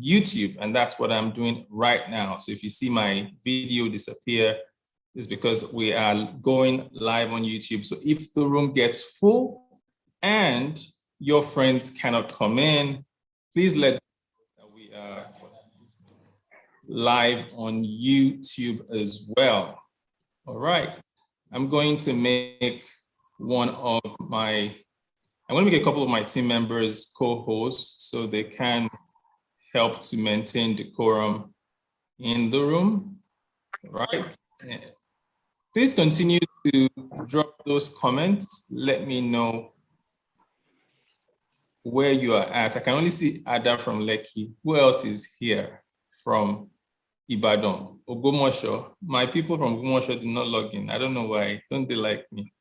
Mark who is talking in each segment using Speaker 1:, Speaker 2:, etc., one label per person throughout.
Speaker 1: YouTube, and that's what I'm doing right now. So if you see my video disappear, it's because we are going live on YouTube. So if the room gets full and your friends cannot come in, please let them know that we are live on YouTube as well. All right, I'm going to make a couple of my team members co-hosts so they can help to maintain decorum in the room, right? Please continue to drop those comments. Let me know where you are at. I can only see Ada from Lekki. Who else is here from Ibadan? Ogomosho. My people from Ogomosho did not log in. I don't know why. Don't they like me?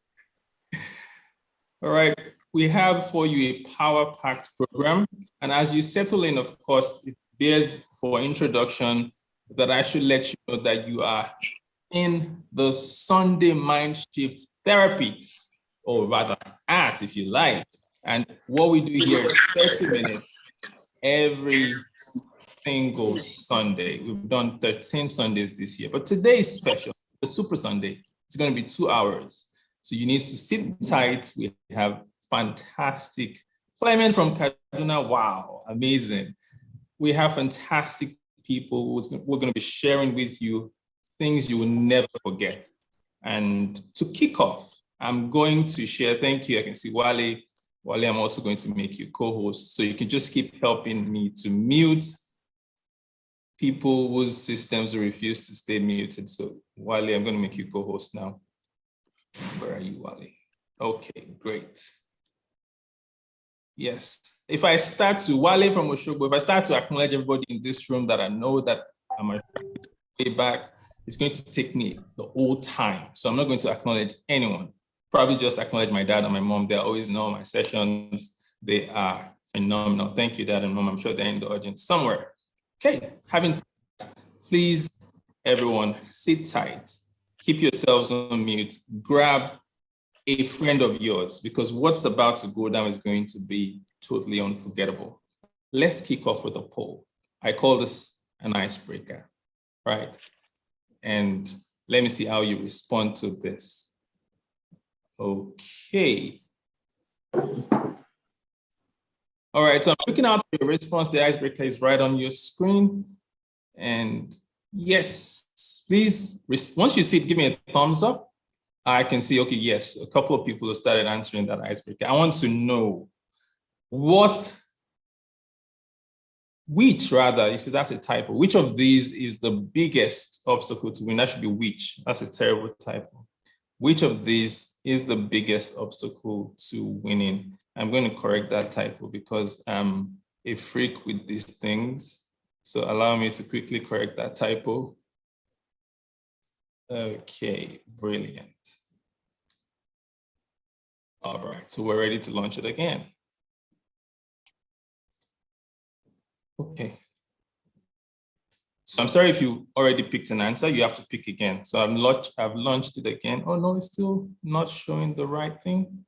Speaker 1: All right. We have for you a power-packed program. And as you settle in, of course, it bears for introduction that I should let you know that you are in the Sunday MindShift therapy, or rather art, if you like. And what we do here is 30 minutes every single Sunday. We've done 13 Sundays this year, but today is special, the Super Sunday. It's going to be 2 hours. So you need to sit tight. We have fantastic Clement from Kaduna. Wow, amazing. We have fantastic people we're going to be sharing with you things you will never forget. And to kick off, I'm going to share, thank you, I can see Wale. Wale, I'm also going to make you co-host, so you can just keep helping me to mute people whose systems refuse to stay muted. So Wale, I'm going to make you co-host now. Where are you, Wale? Okay, great. Yes, if I start to, Wale from Oshogbo, if I start to acknowledge everybody in this room that I know that I'm way back, it's going to take me the whole time. So I'm not going to acknowledge anyone. Probably just acknowledge my dad and my mom. They're always in all my sessions. They are phenomenal. Thank you, Dad and Mom. I'm sure they're in the audience somewhere. Okay, having said that, please, everyone, sit tight. Keep yourselves on mute. Grab a friend of yours, because what's about to go down is going to be totally unforgettable. Let's kick off with a poll. I call this an icebreaker, right? And let me see how you respond to this. Okay. All right, so I'm looking out for your response. The icebreaker is right on your screen. And yes, please, once you see it, give me a thumbs up. I can see, okay, yes, a couple of people have started answering that icebreaker. I want to know which rather, you see, that's a typo. Which of these is the biggest obstacle to win? That should be which. That's a terrible typo. Which of these is the biggest obstacle to winning? I'm going to correct that typo because I'm a freak with these things. So allow me to quickly correct that typo. Okay, brilliant. All right, so we're ready to launch it again. Okay. So I'm sorry if you already picked an answer, you have to pick again. So I've launched it again. Oh no, it's still not showing the right thing.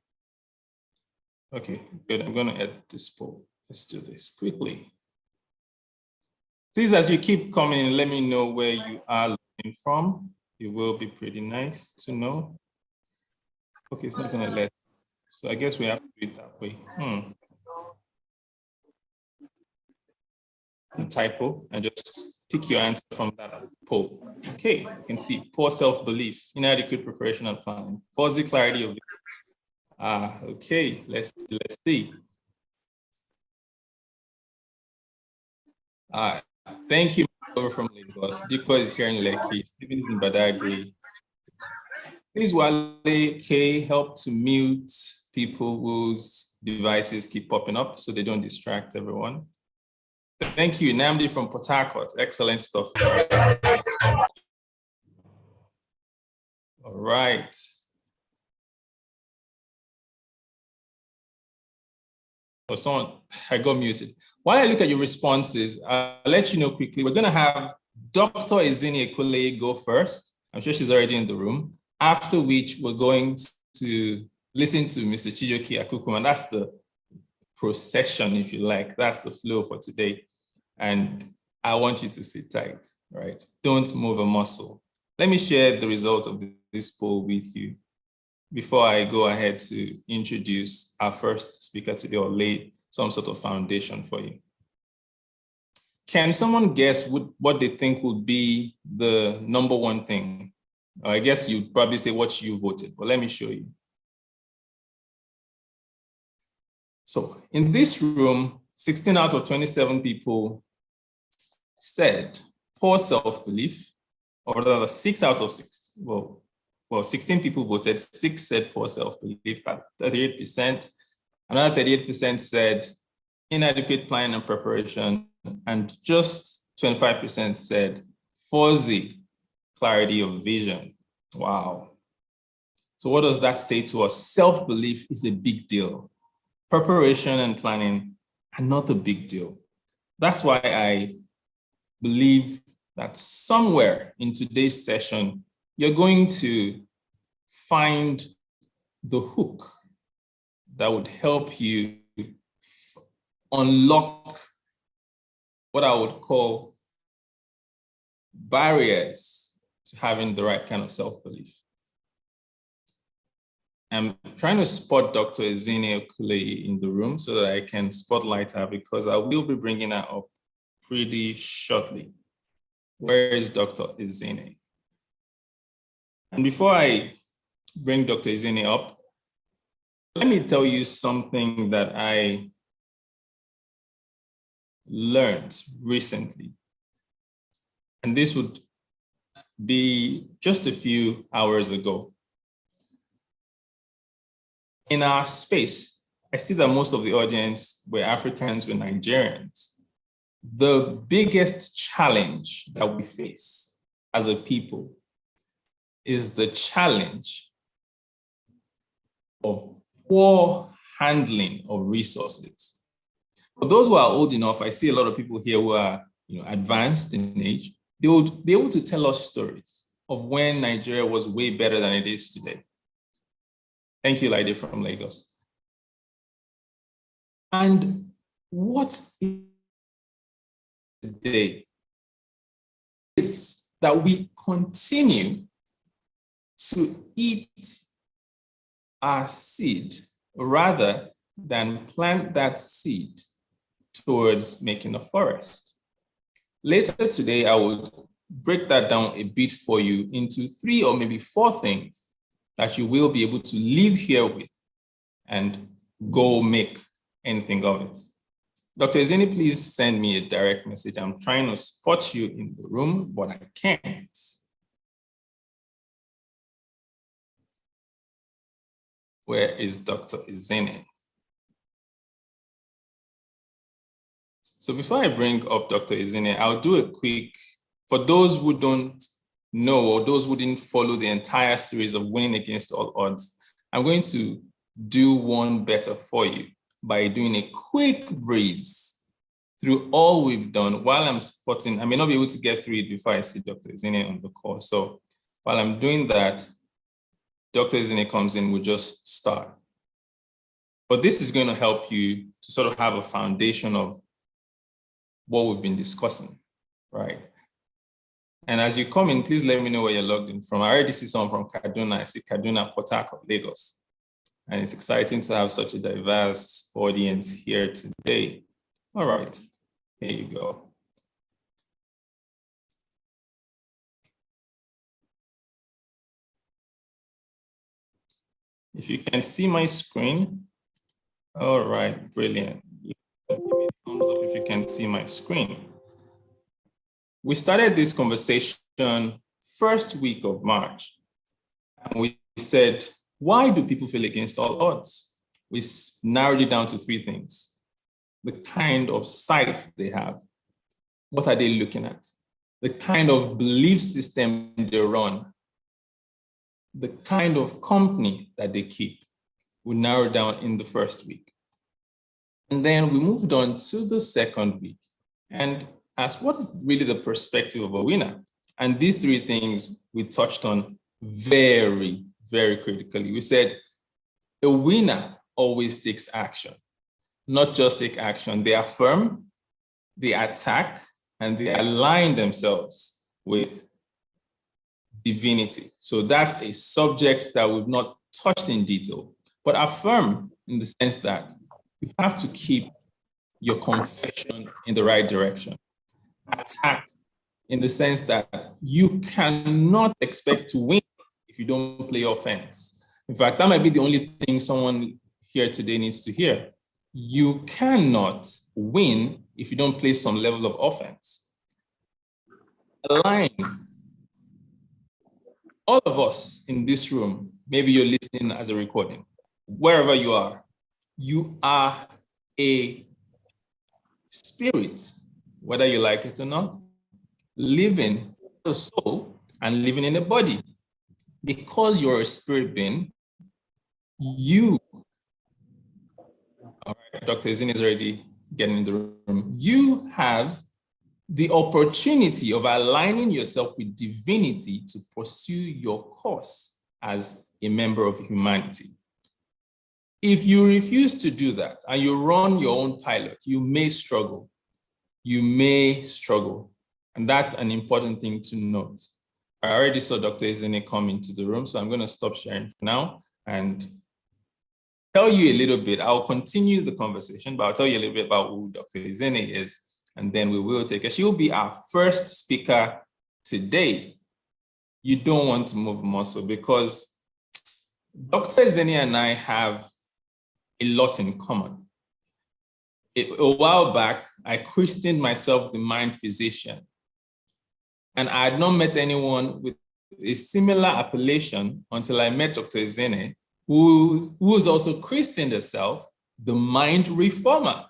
Speaker 1: Okay, good, I'm gonna edit this poll. Let's do this quickly. Please, as you keep coming in, let me know where you are looking from. It will be pretty nice to know. Okay, it's not gonna let. So I guess we have to do it that way. A typo, and just pick your answer from that poll. Okay, you can see poor self-belief, inadequate preparation and planning, fuzzy clarity of. Okay, let's see. Thank you over from Lagos. Dikwa is here in Lekki. Stephen is in Badagry. Please, Wale K, help to mute people whose devices keep popping up so they don't distract everyone. Thank you, Namdi from Port Harcourt. Excellent stuff. All right. Oh, someone, I got muted. While I look at your responses, I'll let you know quickly. We're going to have Dr. Izini Ekwule go first. I'm sure she's already in the room. After which, we're going to listen to Mr. Chijoke Akukum, and that's the procession, if you like. That's the flow for today. and I want you to sit tight, right? Don't move a muscle. Let me share the result of this poll with you before I go ahead to introduce our first speaker today or lay some sort of foundation for you. Can someone guess what they think would be the number one thing? I guess you'd probably say what you voted, but let me show you. So in this room, 16 out of 27 people said poor self-belief, or rather 6 out of 6, well, 16 people voted, 6 said poor self-belief, 38%. Another 38% said inadequate planning and preparation, and just 25% said fuzzy clarity of vision. Wow. So what does that say to us? Self-belief is a big deal. Preparation and planning are not a big deal. That's why I believe that somewhere in today's session, you're going to find the hook that would help you unlock what I would call barriers to having the right kind of self-belief. I'm trying to spot Dr. Ezine Okuleye in the room so that I can spotlight her, because I will be bringing her up pretty shortly. Where is Dr. Ezine? And before I bring Dr. Ezine up, let me tell you something that I learned recently. And this would be just a few hours ago. In our space, I see that most of the audience were Africans, were Nigerians. The biggest challenge that we face as a people is the challenge of poor handling of resources. For those who are old enough, I see a lot of people here who are advanced in age. They would be able to tell us stories of when Nigeria was way better than it is today. Thank you, Laide from Lagos. And what is today is that we continue to eat our seed rather than plant that seed towards making a forest. Later today, I will break that down a bit for you into 3 or maybe 4 things that you will be able to leave here with and go make anything of it. Dr. Ezine, please send me a direct message. I'm trying to spot you in the room, but I can't. Where is Dr. Ezine? So before I bring up Dr. Ezine, I'll do a quick, for those who don't know or those who didn't follow the entire series of Winning Against All Odds, I'm going to do one better for you by doing a quick breeze through all we've done while I'm spotting. I may not be able to get through it before I see Dr. Ezine on the call. So while I'm doing that, Dr. Ezine comes in, we'll just start. But this is going to help you to sort of have a foundation of what we've been discussing, right? And as you come in, please let me know where you're logged in from. I already see someone from Kaduna. I see Kaduna, Port Harcourt, Lagos. And it's exciting to have such a diverse audience here today. All right, here you go. If you can see my screen. All right, brilliant. Give me a thumbs up if you can see my screen. We started this conversation first week of March. And we said, why do people feel against all odds? We narrowed it down to 3 things. The kind of site they have. What are they looking at? The kind of belief system they run. The kind of company that they keep. We narrowed down in the first week. And then we moved on to the second week and asked, what is really the perspective of a winner? And these 3 things we touched on very, very critically. We said, a winner always takes action, not just take action. They affirm, they attack and they align themselves with divinity. So that's a subject that we've not touched in detail, but affirm in the sense that you have to keep your confession in the right direction. Attack in the sense that you cannot expect to win if you don't play offense. In fact, that might be the only thing someone here today needs to hear. You cannot win if you don't play some level of offense. Align. All of us in this room, maybe you're listening as a recording, wherever you are a spirit, whether you like it or not, living in a soul and living in a body. Because you're a spirit being, all right, Dr. Izini is already getting in the room. You have the opportunity of aligning yourself with divinity to pursue your course as a member of humanity. If you refuse to do that and you run your own pilot, you may struggle. You may struggle. And that's an important thing to note. I already saw Dr. Izini come into the room, so I'm going to stop sharing for now and tell you a little bit. I'll continue the conversation, but I'll tell you a little bit about who Dr. Izini is, and then we will take her. She will be our first speaker today. You don't want to move muscle because Dr. Izini and I have a lot in common. A while back, I christened myself the mind physician. And I had not met anyone with a similar appellation until I met Dr. Izini, who was also christened herself the mind reformer.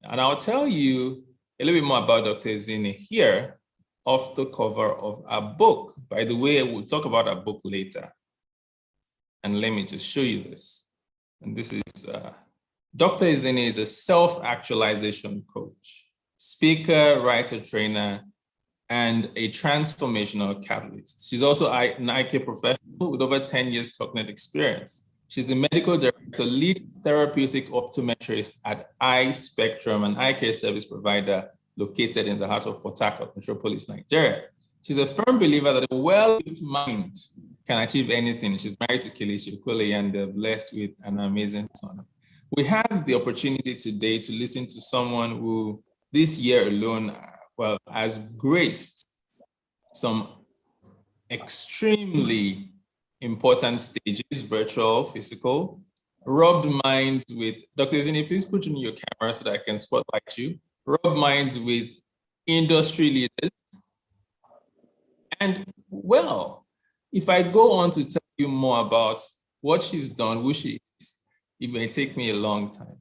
Speaker 1: And I'll tell you a little bit more about Dr. Izini here off the cover of our book. By the way, we'll talk about our book later. And let me just show you this. And this is, Dr. Izini is a self-actualization coach, speaker, writer, trainer, and a transformational catalyst. She's also an eye care professional with over 10 years cognitive experience. She's the medical director, lead therapeutic optometrist at Eye Spectrum, an eye care service provider located in the heart of Port Harcourt, Metropolis, Nigeria. She's a firm believer that a well-equipped mind can achieve anything. She's married to Kelechi Okoye and they're blessed with an amazing son. We have the opportunity today to listen to someone who this year alone, has graced some extremely important stages, virtual, physical, rubbed minds with, Dr. Izini, please put on your camera so that I can spotlight you, rubbed minds with industry leaders. And well, if I go on to tell you more about what she's done, who she is, it may take me a long time.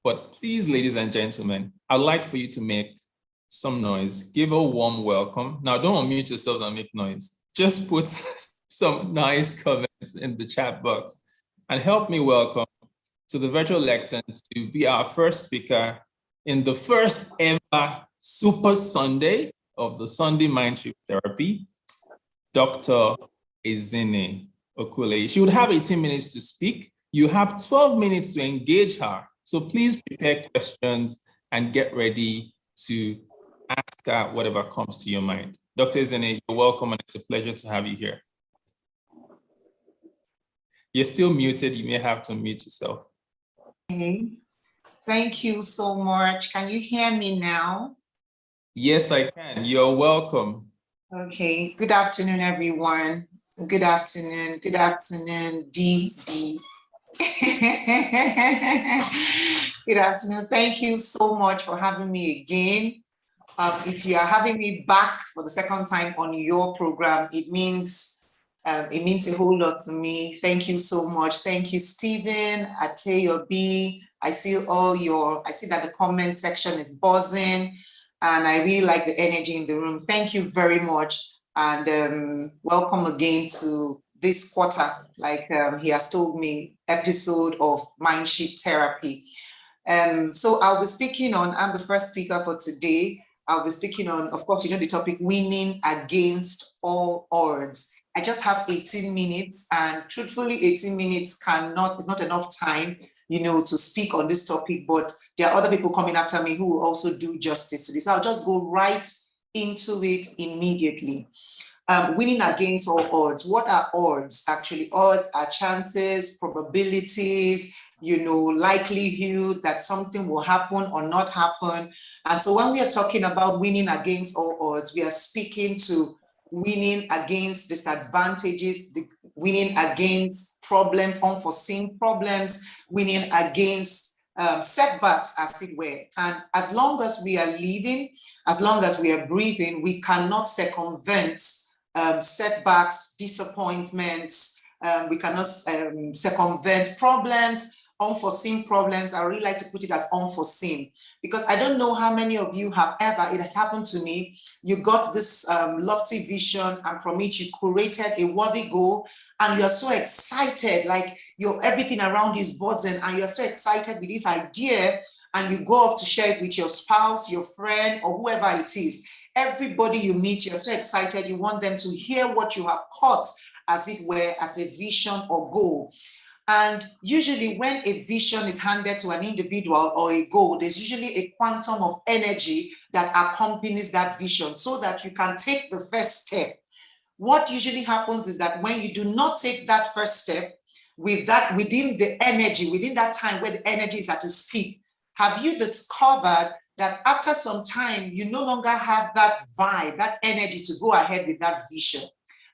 Speaker 1: But please, ladies and gentlemen, I'd like for you to make some noise, give a warm welcome. Now, don't unmute yourselves and make noise. Just put some nice comments in the chat box and help me welcome to the virtual lectern to be our first speaker in the first ever Super Sunday of the Sunday MindShift Therapy, Dr. Izini Okoye. She would have 18 minutes to speak. You have 12 minutes to engage her. So please prepare questions and get ready to ask her whatever comes to your mind. Dr. Izini, you're welcome and it's a pleasure to have you here. You're still muted. You may have to mute yourself.
Speaker 2: Okay. Thank you so much. Can you hear me now?
Speaker 1: Yes, I can. You're welcome.
Speaker 2: Okay. Good afternoon, everyone. Good afternoon. Good afternoon, D. Good afternoon. Thank you so much for having me again. If you are having me back for the second time on your program, it means a whole lot to me. Thank you so much. Thank you, Stephen, Ateyo B. I see that the comment section is buzzing and I really like the energy in the room. Thank you very much. And welcome again to this quarter, like he has told me, episode of MindShift Therapy. So I'll be speaking on, I'm the first speaker for today. I'll be speaking on, of course, you know the topic, winning against all odds. I just have 18 minutes, and truthfully, 18 minutes is not enough time, to speak on this topic, but there are other people coming after me who will also do justice to this. So I'll just go right into it immediately. Winning against all odds. What are odds? Actually, odds are chances, probabilities, likelihood that something will happen or not happen. And so when we are talking about winning against all odds, we are speaking to winning against disadvantages, winning against problems, unforeseen problems, winning against setbacks, as it were. And as long as we are living, as long as we are breathing, we cannot circumvent setbacks, disappointments. We cannot circumvent problems, unforeseen problems. I really like to put it as unforeseen, because I don't know how many of you have ever, it has happened to me, you got this lofty vision, and from it you created a worthy goal, and you are so excited, like everything around you is buzzing, and you're so excited with this idea, and you go off to share it with your spouse, your friend, or whoever it is. Everybody you meet, you're so excited, you want them to hear what you have caught, as it were, as a vision or goal. And usually when a vision is handed to an individual or a goal, there's usually a quantum of energy that accompanies that vision so that you can take the first step. What usually happens is that when you do not take that first step, within that time where the energy is at its peak, have you discovered that after some time, you no longer have that vibe, that energy to go ahead with that vision?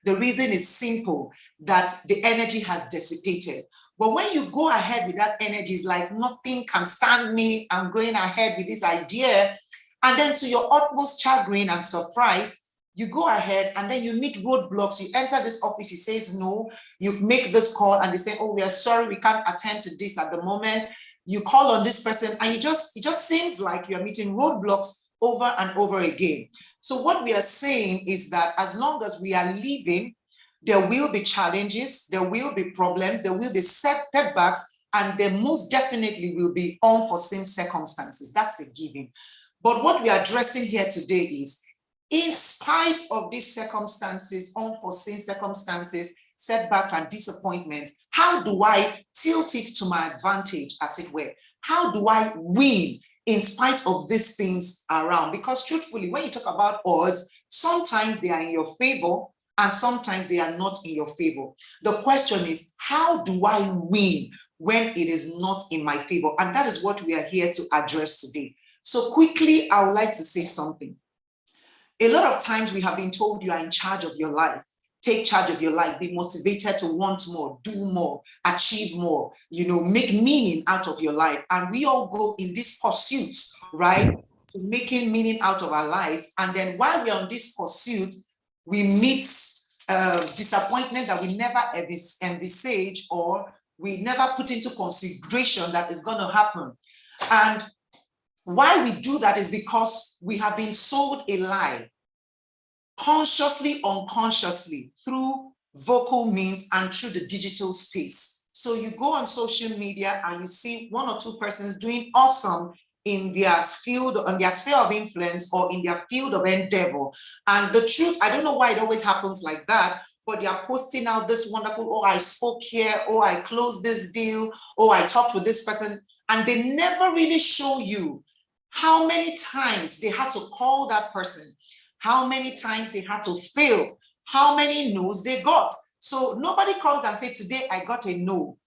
Speaker 2: The reason is simple, that the energy has dissipated. But when you go ahead with that energy, it's like nothing can stand me. I'm going ahead with this idea. And then to your utmost chagrin and surprise, you go ahead and then you meet roadblocks. You enter this office, he says no. You make this call and they say, oh, we are sorry, we can't attend to this at the moment. You call on this person and it just seems like you're meeting roadblocks over and over again. So what we are saying is that as long as we are living, there will be challenges, there will be problems, there will be setbacks, and there most definitely will be unforeseen circumstances. That's a given. But what we are addressing here today is, in spite of these circumstances, unforeseen circumstances, setbacks and disappointments, how do I tilt it to my advantage, as it were? How do I win in spite of these things around? Because truthfully, when you talk about odds, sometimes they are in your favor and sometimes they are not in your favor. The question is, how do I win when it is not in my favor? And that is what we are here to address today. So quickly, I would like to say something. A lot of times we have been told you are in charge of your life. Take charge of your life, be motivated to want more, do more, achieve more, make meaning out of your life. And we all go in these pursuits, right? To making meaning out of our lives. And then while we're on this pursuit, we meet disappointment that we never envisage or we never put into consideration that is going to happen. And why we do that is because we have been sold a lie, consciously, unconsciously, through vocal means and through the digital space. So you go on social media and you see one or two persons doing awesome in their field, on their sphere of influence or in their field of endeavor. And the truth, I don't know why it always happens like that, but they are posting out this wonderful, oh, I spoke here, oh, I closed this deal, oh, I talked with this person. And they never really show you how many times they had to call that person, how many times they had to fail, how many no's they got. So nobody comes and says, today I got a no,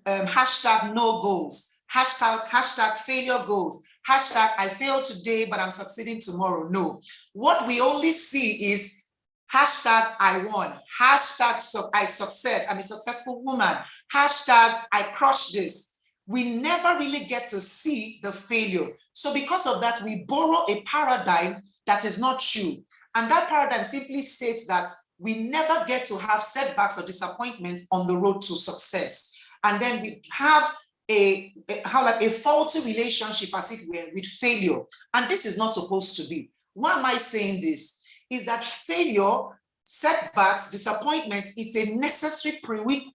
Speaker 2: hashtag no goals, hashtag failure goals, hashtag I failed today, but I'm succeeding tomorrow. No, what we only see is hashtag I won, hashtag I success, I'm a successful woman, hashtag I crushed this. We never really get to see the failure. So because of that, we borrow a paradigm that is not true. And that paradigm simply states that we never get to have setbacks or disappointments on the road to success. And then we have a faulty relationship, as it were, with failure. And this is not supposed to be. Why am I saying this? Is that failure, setbacks, disappointments is a necessary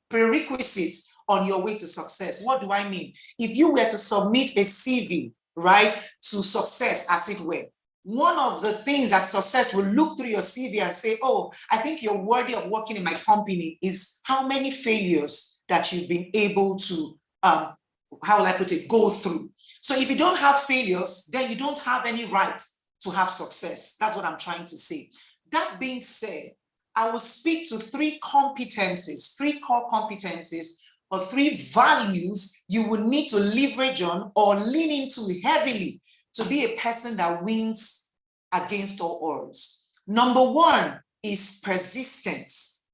Speaker 2: prerequisite on your way to success. What do I mean? If you were to submit a CV, right, to success, as it were, one of the things that success will look through your CV and say, oh, I think you're worthy of working in my company, is how many failures that you've been able to, how will I put it, go through. So if you don't have failures, then you don't have any right to have success. That's what I'm trying to say. That being said, I will speak to three core competencies, or three values you would need to leverage on or lean into heavily to be a person that wins against all odds. Number one is persistence.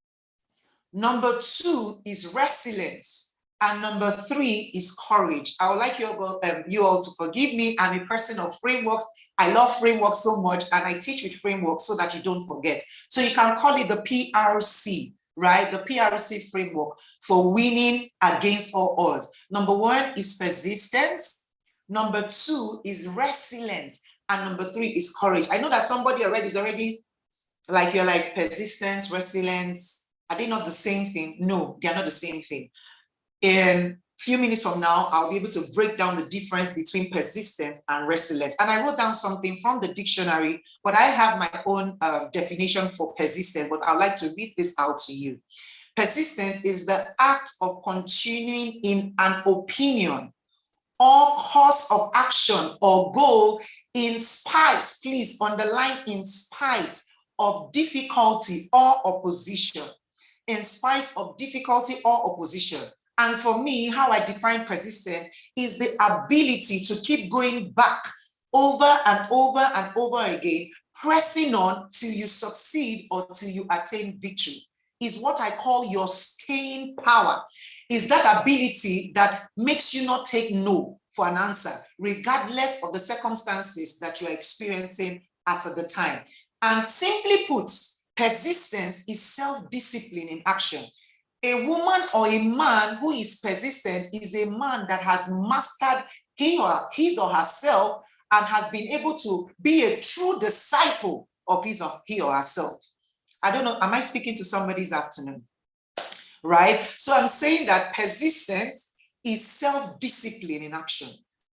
Speaker 2: Number two is resilience. And number three is courage. I would like you all to forgive me. I'm a person of frameworks. I love frameworks so much, and I teach with frameworks so that you don't forget. So you can call it the PRC, right? The PRC framework for winning against all odds. Number one is persistence. Number two is resilience. And number three is courage. I know that somebody is already like, you're like, persistence, resilience, are they not the same thing? No, they are not the same thing. In a few minutes from now, I'll be able to break down the difference between persistence and resilience. And I wrote down something from the dictionary, but I have my own definition for persistence, but I'd like to read this out to you. Persistence is the act of continuing in an opinion or course of action or goal in spite, please underline in spite of difficulty or opposition. In spite of difficulty or opposition. And for me, how I define persistence is the ability to keep going back over and over and over again, pressing on till you succeed or till you attain victory. Is what I call your staying power. Is that ability that makes you not take no for an answer, regardless of the circumstances that you are experiencing as at the time. And simply put, persistence is self-discipline in action. A woman or a man who is persistent is a man that has mastered his or herself and has been able to be a true disciple of he or herself. I don't know, am I speaking to somebody this afternoon? Right? So I'm saying that persistence is self-discipline in action.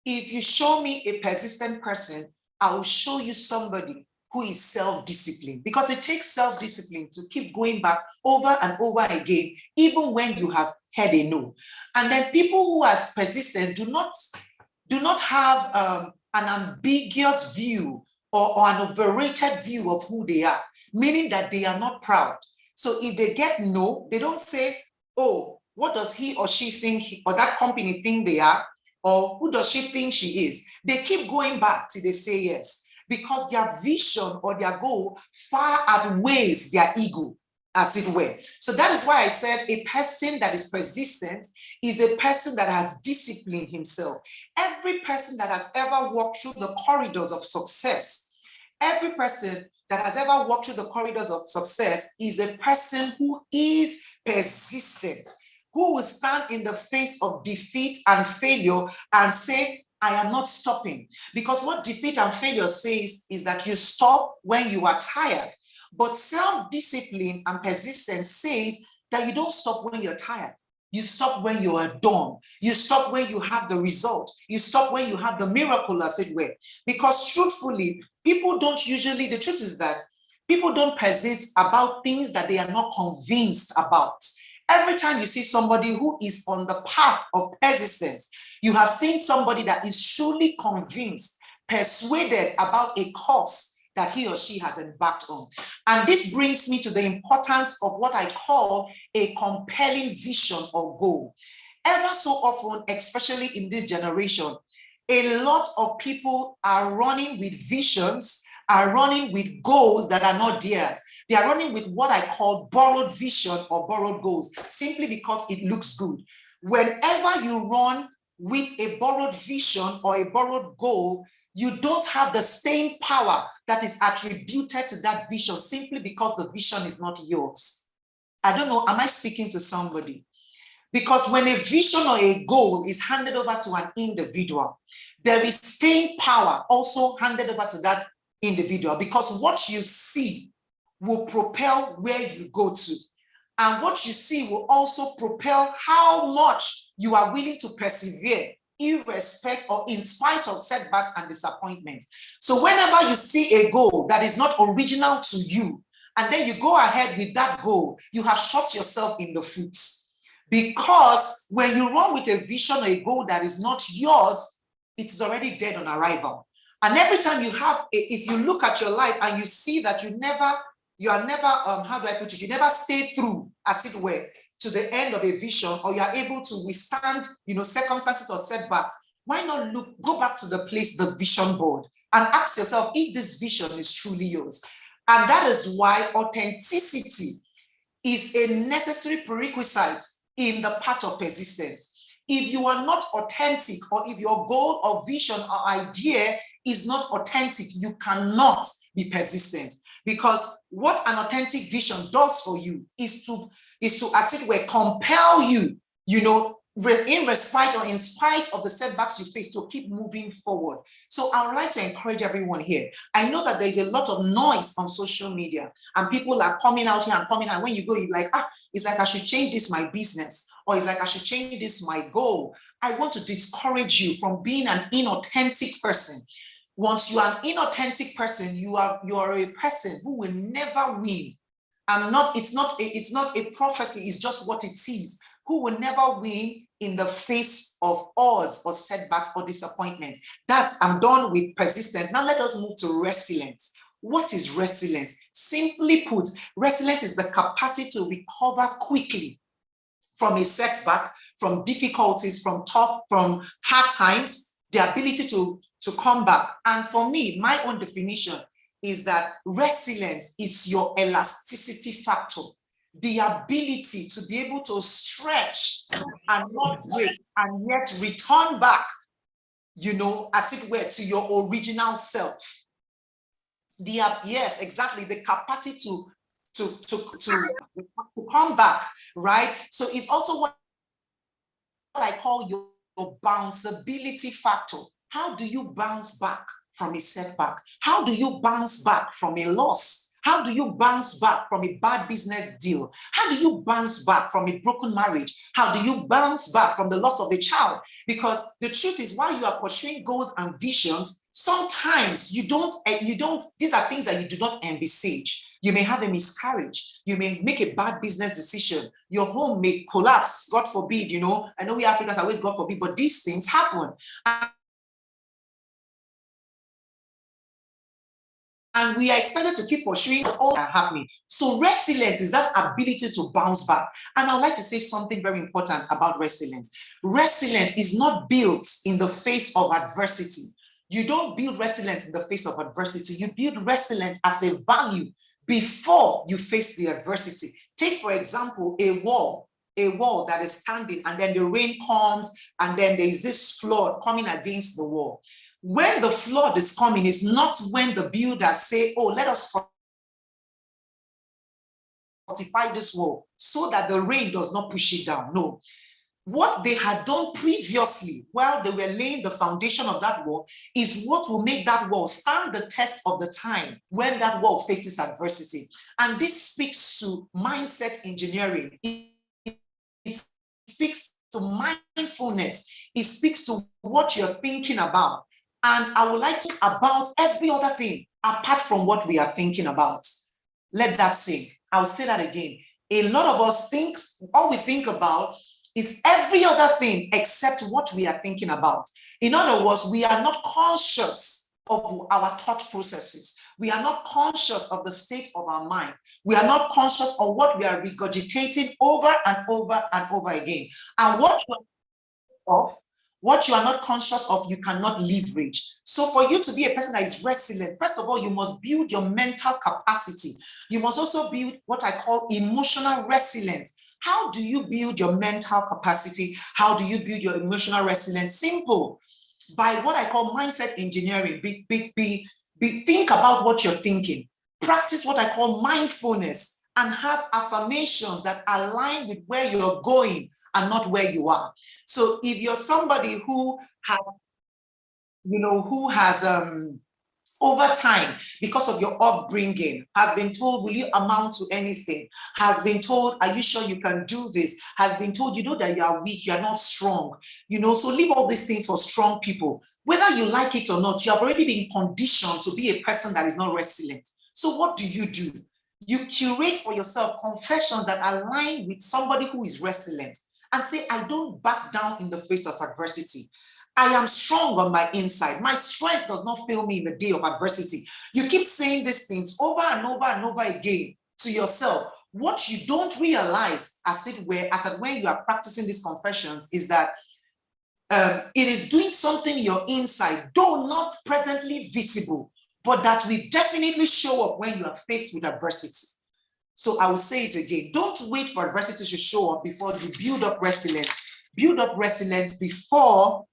Speaker 2: If you show me a persistent person, I will show you somebody who is self-disciplined, because it takes self-discipline to keep going back over and over again, even when you have heard a no. And then people who are persistent do not have an ambiguous view or an overrated view of who they are, meaning that they are not proud. So if they get no, they don't say, oh, what does he or she think, or that company think they are, or who does she think she is? They keep going back till they say yes, because their vision or their goal far outweighs their ego, as it were. So that is why I said a person that is persistent is a person that has disciplined himself. Every person that has ever walked through the corridors of success, every person that has ever walked through the corridors of success is a person who is persistent, who will stand in the face of defeat and failure and say, I am not stopping. Because what defeat and failure says is that you stop when you are tired. But self-discipline and persistence says that you don't stop when you're tired. You stop when you are done. You stop when you have the result. You stop when you have the miracle, as it were. Because truthfully, people don't usually, the truth is that people don't persist about things that they are not convinced about. Every time you see somebody who is on the path of persistence, you have seen somebody that is truly convinced, persuaded about a cause that he or she has embarked on. And this brings me to the importance of what I call a compelling vision or goal. Ever so often, especially in this generation, a lot of people are running with visions, are running with goals that are not theirs. They are running with what I call borrowed vision or borrowed goals, simply because it looks good. Whenever you run with a borrowed vision or a borrowed goal, you don't have the staying power that is attributed to that vision simply because the vision is not yours. I don't know, am I speaking to somebody? Because when a vision or a goal is handed over to an individual, there is staying power also handed over to that individual, because what you see will propel where you go to. And what you see will also propel how much you are willing to persevere irrespective or in spite of setbacks and disappointments. So whenever you see a goal that is not original to you, and then you go ahead with that goal, you have shot yourself in the foot. Because when you run with a vision or a goal that is not yours, it's already dead on arrival. And every time you have, if you look at your life and you see that you are never, how do I put it? You never stay through, as it were, to the end of a vision, or you are able to withstand, circumstances or setbacks. Why not go back to the place, the vision board, and ask yourself if this vision is truly yours. And that is why authenticity is a necessary prerequisite in the path of persistence. If you are not authentic, or if your goal or vision or idea is not authentic, you cannot be persistent. Because what an authentic vision does for you is to, as it were, compel you, in respite or in spite of the setbacks you face, to keep moving forward. So I would like to encourage everyone here. I know that there is a lot of noise on social media, and people are coming out here and coming out. When you go, you're like, it's like I should change this my business, or it's like I should change this my goal. I want to discourage you from being an inauthentic person. Once you are an inauthentic person, you are a person who will never win. It's not a prophecy, it's just what it is. Who will never win in the face of odds or setbacks or disappointments. I'm done with persistence. Now let us move to resilience. What is resilience? Simply put, resilience is the capacity to recover quickly from a setback, from difficulties, from hard times, the ability to come back. And for me, my own definition is that resilience is your elasticity factor. The ability to be able to stretch and not break, and yet return back, as it were, to your original self. Yes, exactly. The capacity to come back, right? So it's also what I call your bounceability factor. How do you bounce back from a setback? How do you bounce back from a loss? How do you bounce back from a bad business deal? How do you bounce back from a broken marriage? How do you bounce back from the loss of a child? Because the truth is, while you are pursuing goals and visions, sometimes you don't, these are things that you do not envisage. You may have a miscarriage. You may make a bad business decision. Your home may collapse, God forbid, I know we Africans are always God forbid, but these things happen. And we are expected to keep pursuing all that are happening. So resilience is that ability to bounce back. And I'd like to say something very important about resilience. Resilience is not built in the face of adversity. You don't build resilience in the face of adversity. You build resilience as a value before you face the adversity. Take, for example, a wall that is standing, and then the rain comes, and then there is this flood coming against the wall. When the flood is coming, it's not when the builders say, let us fortify this wall so that the rain does not push it down. No. What they had done previously while they were laying the foundation of that wall is what will make that wall stand the test of the time when that wall faces adversity. And this speaks to mindset engineering. It speaks to mindfulness. It speaks to what you're thinking about. And I would like to talk about every other thing apart from what we are thinking about. Let that sink. I'll say that again. A lot of us all we think about is every other thing except what we are thinking about. In other words, we are not conscious of our thought processes. We are not conscious of the state of our mind. We are not conscious of what we are regurgitating over and over and over again. And what you are not conscious of, you cannot leverage. So for you to be a person that is resilient, first of all, you must build your mental capacity. You must also build what I call emotional resilience. How do you build your mental capacity? How do you build your emotional resilience? Simple. By what I call mindset engineering. Think about what you're thinking. Practice what I call mindfulness, and have affirmations that align with where you're going and not where you are. So if you're somebody who has over time, because of your upbringing, has been told, will you amount to anything? Has been told, are you sure you can do this? Has been told, you know that you are weak, you are not strong. So leave all these things for strong people. Whether you like it or not, you have already been conditioned to be a person that is not resilient. So what do? You curate for yourself confessions that align with somebody who is resilient and say, I don't back down in the face of adversity. I am strong on my inside. My strength does not fail me in the day of adversity. You keep saying these things over and over and over again to yourself. What you don't realize, as it were, when you are practicing these confessions, is that it is doing something in your inside, though not presently visible, but that will definitely show up when you are faced with adversity. So I will say it again. Don't wait for adversity to show up before you build up resilience. Build up resilience before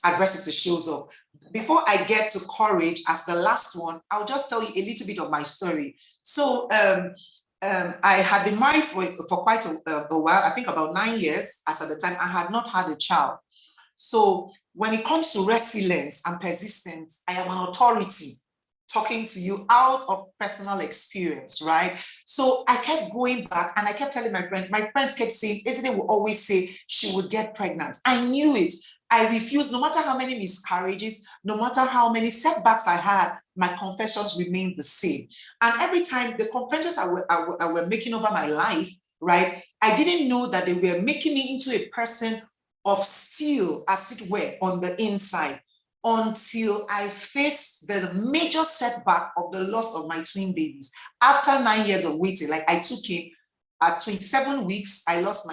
Speaker 2: adversity shows up. Before I get to courage as the last one, I'll just tell you a little bit of my story. So I had been married for quite a while, I think about 9 years, as at the time I had not had a child. So when it comes to resilience and persistence, I am an authority talking to you out of personal experience, right? So I kept going back and I kept telling my friends kept saying, Ejide would always say she would get pregnant. I knew it. I refused, no matter how many miscarriages, no matter how many setbacks I had, my confessions remained the same. And every time the confessions I were making over my life, right, I didn't know that they were making me into a person of steel, as it were, on the inside, until I faced the major setback of the loss of my twin babies. After 9 years of waiting, like I took him at 27 weeks, I lost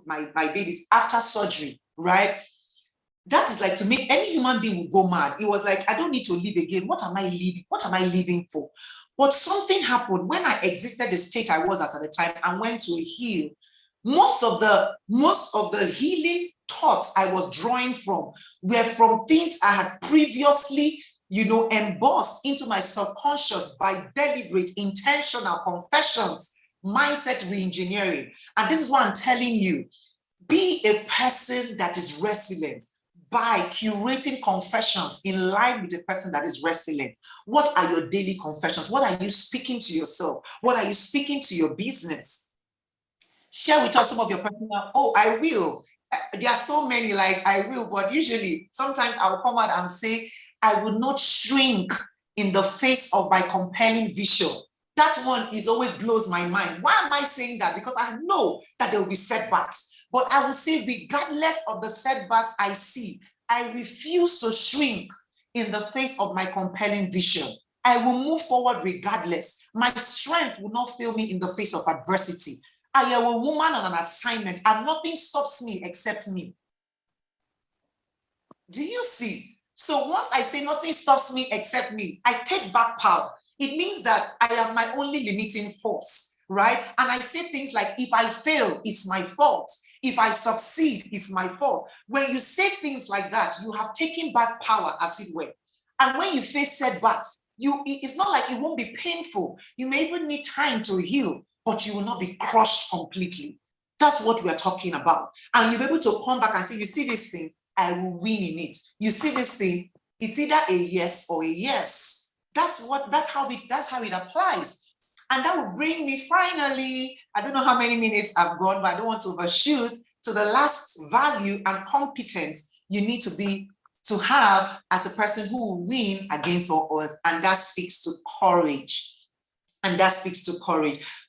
Speaker 2: my babies after surgery, right? That is like to make any human being would go mad. It was like, I don't need to live again. What am I living? What am I living for? But something happened when I exited the state I was at the time and went to heal. Most of the healing thoughts I was drawing from were from things I had previously, embossed into my subconscious by deliberate, intentional confessions, mindset reengineering. And this is what I'm telling you. Be a person that is resilient by curating confessions in line with a person that is resilient. What are your daily confessions? What are you speaking to yourself? What are you speaking to your business? Share with us some of your personal, I will. There are so many, like I will, but usually, sometimes I'll come out and say, I will not shrink in the face of my compelling vision. That one always blows my mind. Why am I saying that? Because I know that there will be setbacks. But I will say, regardless of the setbacks I see, I refuse to shrink in the face of my compelling vision. I will move forward regardless. My strength will not fail me in the face of adversity. I am a woman on an assignment and nothing stops me except me. Do you see? So once I say nothing stops me except me, I take back power. It means that I am my only limiting force, right? And I say things like, if I fail, it's my fault. If I succeed, it's my fault. When you say things like that, you have taken back power, as it were. And when you face setbacks, it's not like it won't be painful. You may even need time to heal, but you will not be crushed completely. That's what we're talking about. And you'll be able to come back and say, you see this thing, I will win in it. You see this thing, it's either a yes or a yes. That's how it applies. And that will bring me finally, I don't know how many minutes I've gone, but I don't want to overshoot, to the last value and competence you need to have as a person who will win against all odds. And that speaks to courage.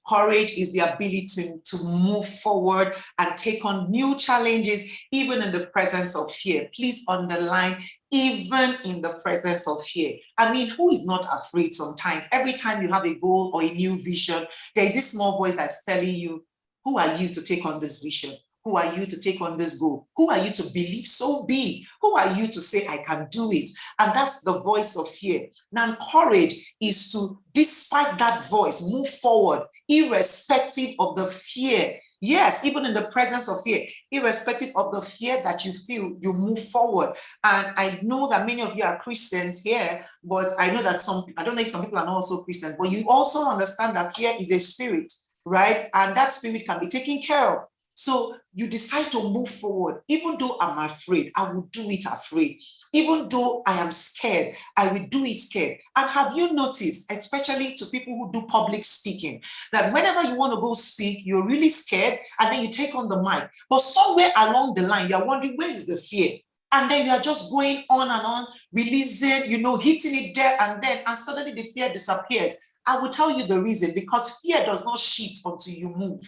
Speaker 2: Courage is the ability to move forward and take on new challenges, even in the presence of fear. Please underline, even in the presence of fear. I mean, who is not afraid sometimes? Every time you have a goal or a new vision, there's this small voice that's telling you, who are you to take on this vision? Who are you to take on this goal? Who are you to believe so big? Who are you to say, I can do it? And that's the voice of fear. Now, courage is to, despite that voice, move forward, irrespective of the fear. Yes, even in the presence of fear, irrespective of the fear that you feel, you move forward. And I know that many of you are Christians here, but I know that I don't know if some people are not also Christians, but you also understand that fear is a spirit, right? And that spirit can be taken care of. So you decide to move forward. Even though I'm afraid, I will do it afraid. Even though I am scared, I will do it scared. And have you noticed, especially to people who do public speaking, that whenever you want to go speak, you're really scared and then you take on the mic. But somewhere along the line, you're wondering, where is the fear? And then you are just going on, releasing, hitting it there and then, and suddenly the fear disappears. I will tell you the reason, because fear does not shift until you move.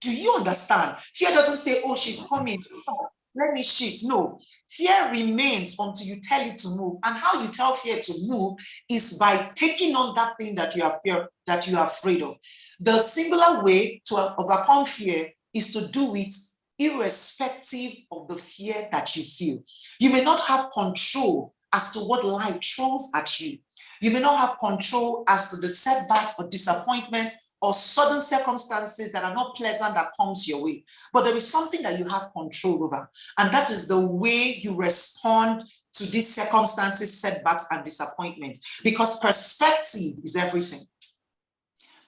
Speaker 2: Do you understand? Fear doesn't say, oh, she's coming. Oh, let me shift. No, fear remains until you tell it to move. And how you tell fear to move is by taking on that thing that you are afraid of. The singular way to overcome fear is to do it irrespective of the fear that you feel. You may not have control as to what life throws at you. You may not have control as to the setbacks or disappointments or sudden circumstances that are not pleasant that comes your way. But there is something that you have control over, and that is the way you respond to these circumstances, setbacks, and disappointments. Because perspective is everything.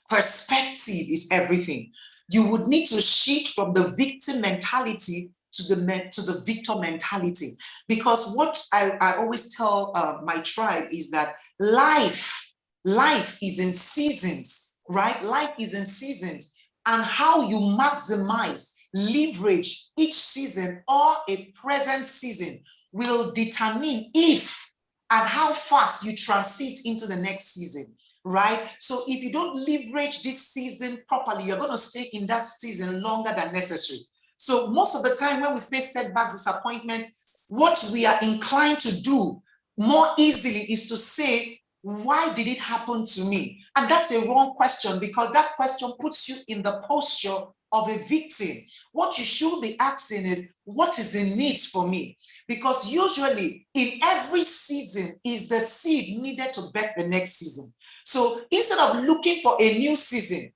Speaker 2: Perspective is everything. You would need to shift from the victim mentality to the victor mentality. Because what I always tell my tribe is that life is in seasons, right? Life is in seasons, and how you maximize, leverage each season or a present season will determine if and how fast you transit into the next season. Right? So if you don't leverage this season properly, you're going to stay in that season longer than necessary. So most of the time when we face setbacks, disappointments, what we are inclined to do more easily is to say, why did it happen to me? And that's a wrong question, because that question puts you in the posture of a victim. What you should be asking is, what is in need for me? Because usually in every season is the seed needed to birth the next season. So instead of looking for a new season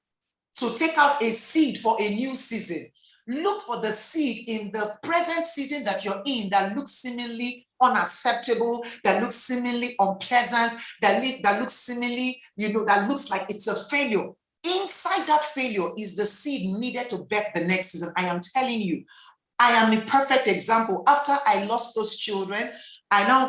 Speaker 2: to take out a seed for a new season, look for the seed in the present season that you're in that looks seemingly unacceptable, that looks seemingly unpleasant, that looks seemingly, that looks like it's a failure. Inside that failure is the seed needed to birth the next season. I am telling you, I am a perfect example. After I lost those children,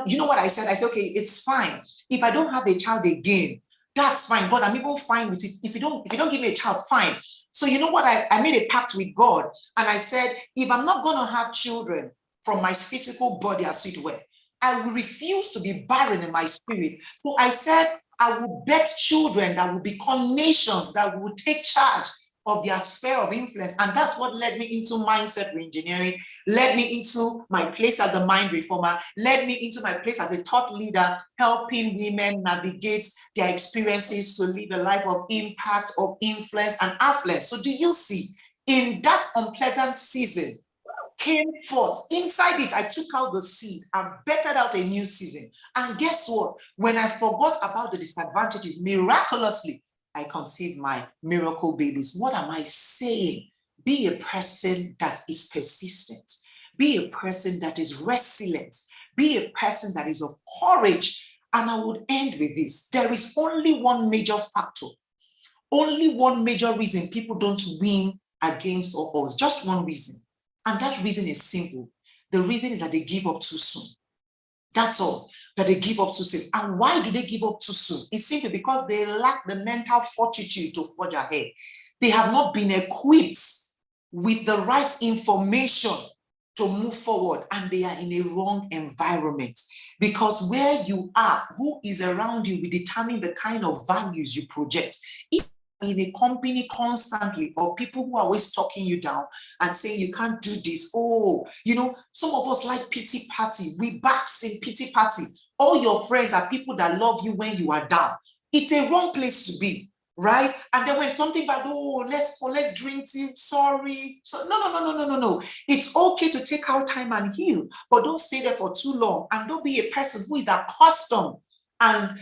Speaker 2: you know what I said? I said, okay, it's fine. If I don't have a child again, that's fine. God, I'm even fine with it. If you don't give me a child, fine. So you know what? I made a pact with God, and I said, if I'm not going to have children from my physical body, as it were, I will refuse to be barren in my spirit. So I said, I will birth children that will become nations, that will take charge of their sphere of influence. And that's what led me into mindset reengineering, led me into my place as a mind reformer, led me into my place as a thought leader, helping women navigate their experiences to live a life of impact, of influence and affluence. So do you see, in that unpleasant season came forth, inside it, I took out the seed and bettered out a new season. And guess what? When I forgot about the disadvantages, miraculously, I conceived my miracle babies. What am I saying? Be a person that is persistent. Be a person that is resilient. Be a person that is of courage. And I would end with this. There is only one major factor, only one major reason people don't win against or us. Just one reason. And that reason is simple. The reason is that they give up too soon. That's all. That they give up too soon. And why do they give up too soon? It's simply because they lack the mental fortitude to forge ahead. They have not been equipped with the right information to move forward, and they are in a wrong environment. Because where you are, who is around you will determine the kind of values you project. If in a company constantly, or people who are always talking you down and saying you can't do this. Oh, some of us like pity party. We bask in pity party. All your friends are people that love you when you are down. It's a wrong place to be, right? And then when something bad, let's drink tea, sorry. So no. It's okay to take out time and heal, but don't stay there for too long. And don't be a person who is accustomed. And,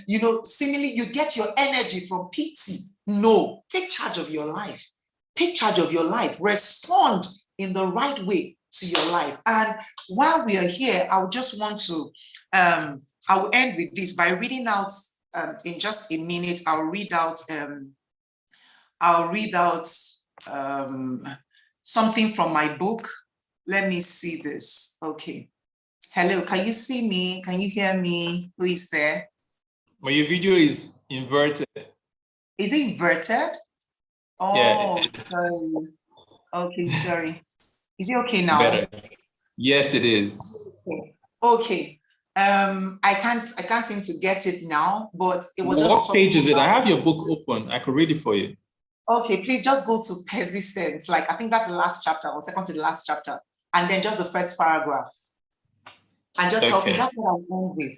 Speaker 2: seemingly you get your energy from pity. No, take charge of your life. Take charge of your life. Respond in the right way to your life. And while we are here, I would just want to, I will end with this by reading out, in just a minute, I'll read out something from my book. Let me see this. Okay. Hello, can you see me? Can you hear me? Who is there?
Speaker 1: Well, your video is inverted.
Speaker 2: Is it inverted? Oh,
Speaker 1: Yeah.
Speaker 2: sorry. Okay, sorry. Is it okay now?
Speaker 1: Better. Yes, it is.
Speaker 2: Okay. I can't seem to get it now, but it was just.
Speaker 1: What page is it? I have your book open. I could read it for you.
Speaker 2: Okay, please just go to persistence. Like, I think that's the last chapter or second to the last chapter. And then just the first paragraph. And just help me. That's what I'm going with.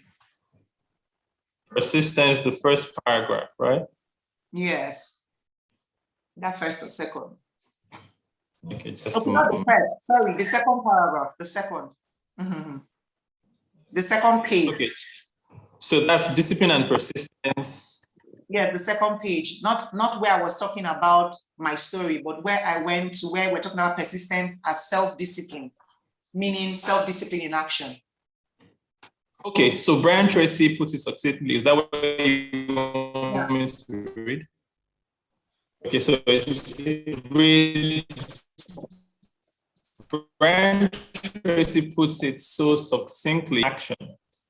Speaker 1: Persistence, the first paragraph, right?
Speaker 2: Yes. That first or second.
Speaker 1: Okay, just
Speaker 2: okay, not the first. Sorry, the second paragraph. The second. Mm-hmm. The second page.
Speaker 1: Okay. So that's discipline and persistence.
Speaker 2: Yeah, the second page. Not where I was talking about my story, but where I went to where we're talking about persistence as self-discipline, meaning self-discipline in action.
Speaker 1: Okay, so Brian Tracy puts it succinctly. Is that what you want me to read? Okay, so it reads, Brian Tracy puts it so succinctly, action.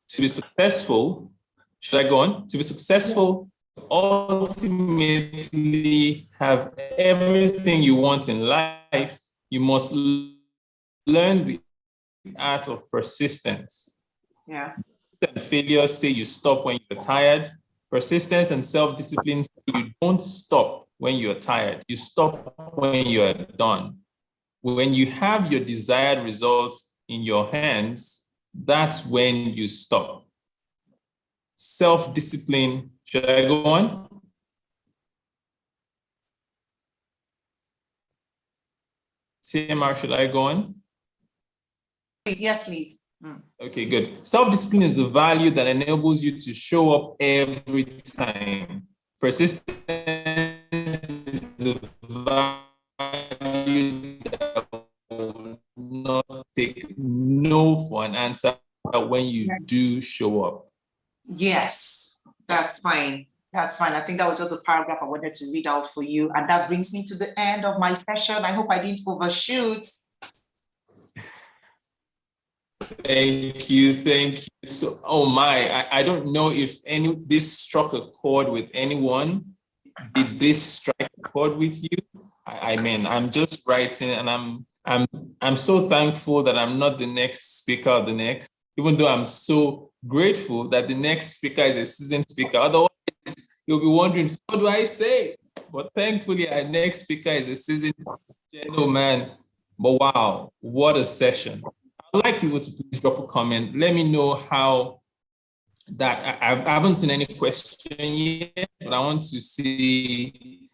Speaker 1: To be successful, should I go on? To be successful, ultimately have everything you want in life, you must learn the art of persistence.
Speaker 2: Yeah.
Speaker 1: And failures say you stop when you're tired. Persistence and self-discipline say you don't stop when you're tired. You stop when you're done. When you have your desired results in your hands, that's when you stop. Self-discipline, should I go on? CMR, should I go on?
Speaker 2: Yes, please.
Speaker 1: Okay, good. Self-discipline is the value that enables you to show up every time. Persistence is the value that will not take no for an answer when you do show up.
Speaker 2: Yes, that's fine. That's fine. I think that was just a paragraph I wanted to read out for you. And that brings me to the end of my session. I hope I didn't overshoot.
Speaker 1: Thank you. So, oh my, I don't know if this struck a chord with anyone. Did this strike a chord with you? I mean, I'm just writing, and I'm so thankful that I'm not the next speaker or the next, even though I'm so grateful that the next speaker is a seasoned speaker. Otherwise, you'll be wondering, so what do I say? But thankfully, our next speaker is a seasoned gentleman. But wow, what a session. I'd like people to please drop a comment. Let me know how that, I haven't seen any question yet, but I want to see,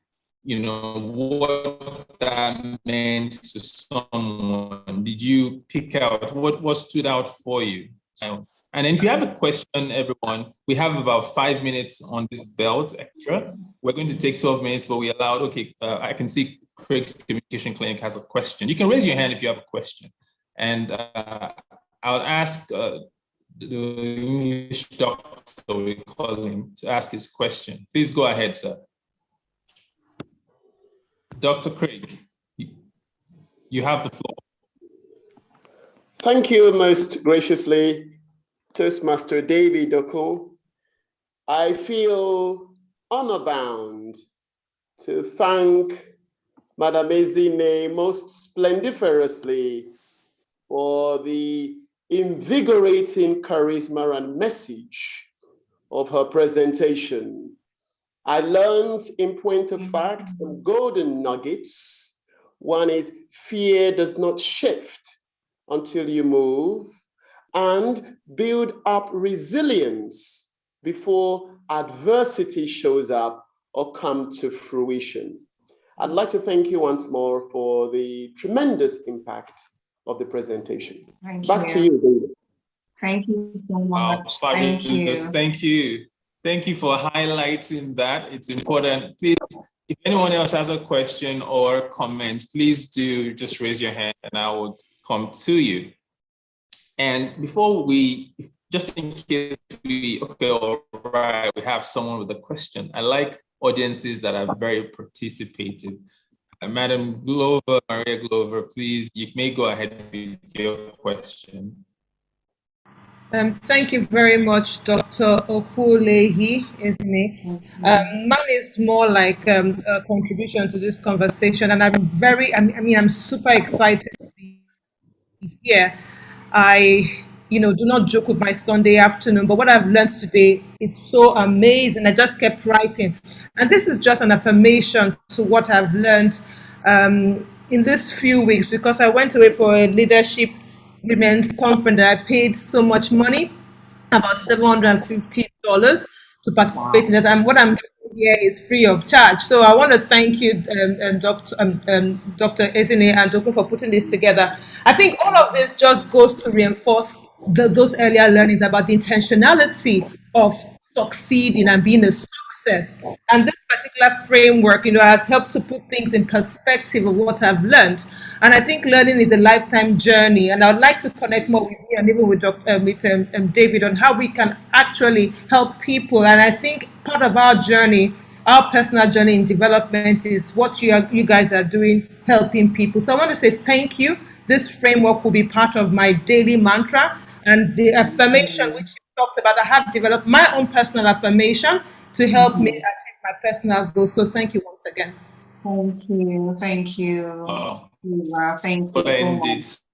Speaker 1: what that meant to someone. Did you pick out what stood out for you? And if you have a question, everyone, we have about 5 minutes on this belt extra. We're going to take 12 minutes, but we allowed, I can see Craig's Communication Clinic has a question. You can raise your hand if you have a question. And I'll ask the English doctor, we call him, to ask his question. Please go ahead, sir. Dr. Craig, you have the floor.
Speaker 3: Thank you most graciously, Toastmaster David Oko. I feel honor-bound to thank Madam Ezine most splendiferously for the invigorating charisma and message of her presentation. I learned, in point of fact, some golden nuggets. One is fear does not shift until you move, and build up resilience before adversity shows up or come to fruition. I'd like to thank you once more for the tremendous impact of the presentation. Back to you, David.
Speaker 2: Thank you so much.
Speaker 1: Thank you. Thank you for highlighting that. It's important. Please, if anyone else has a question or comment, please do just raise your hand and I will come to you. And before just in case we have someone with a question. I like audiences that are very participative. Madam Glover, Maria Glover, please, you may go ahead with your question.
Speaker 4: Thank you very much, Dr. Okulehi, isn't it? Mine is more like a contribution to this conversation, and I'm super excited to be here. I, do not joke with my Sunday afternoon, but what I've learned today is so amazing. I just kept writing. And this is just an affirmation to what I've learned in this few weeks, because I went away for a leadership women's conference that I paid so much money, about $750 to participate in that. And what I'm doing here is free of charge. So I want to thank you, Dr. Ezine and Doku, for putting this together. I think all of this just goes to reinforce those earlier learnings about the intentionality of succeeding and being a success. And this particular framework, has helped to put things in perspective of what I've learned. And I think learning is a lifetime journey. And I'd like to connect more with you and even with David on how we can actually help people. And I think part of our journey, our personal journey in development, is what you guys are doing, helping people. So I want to say thank you. This framework will be part of my daily mantra, and the affirmation which you talked about. I have developed my own personal affirmation to help me achieve my personal goals. So thank you once again.
Speaker 2: Thank you. Thank you. Thank you.
Speaker 1: Splendid stuff.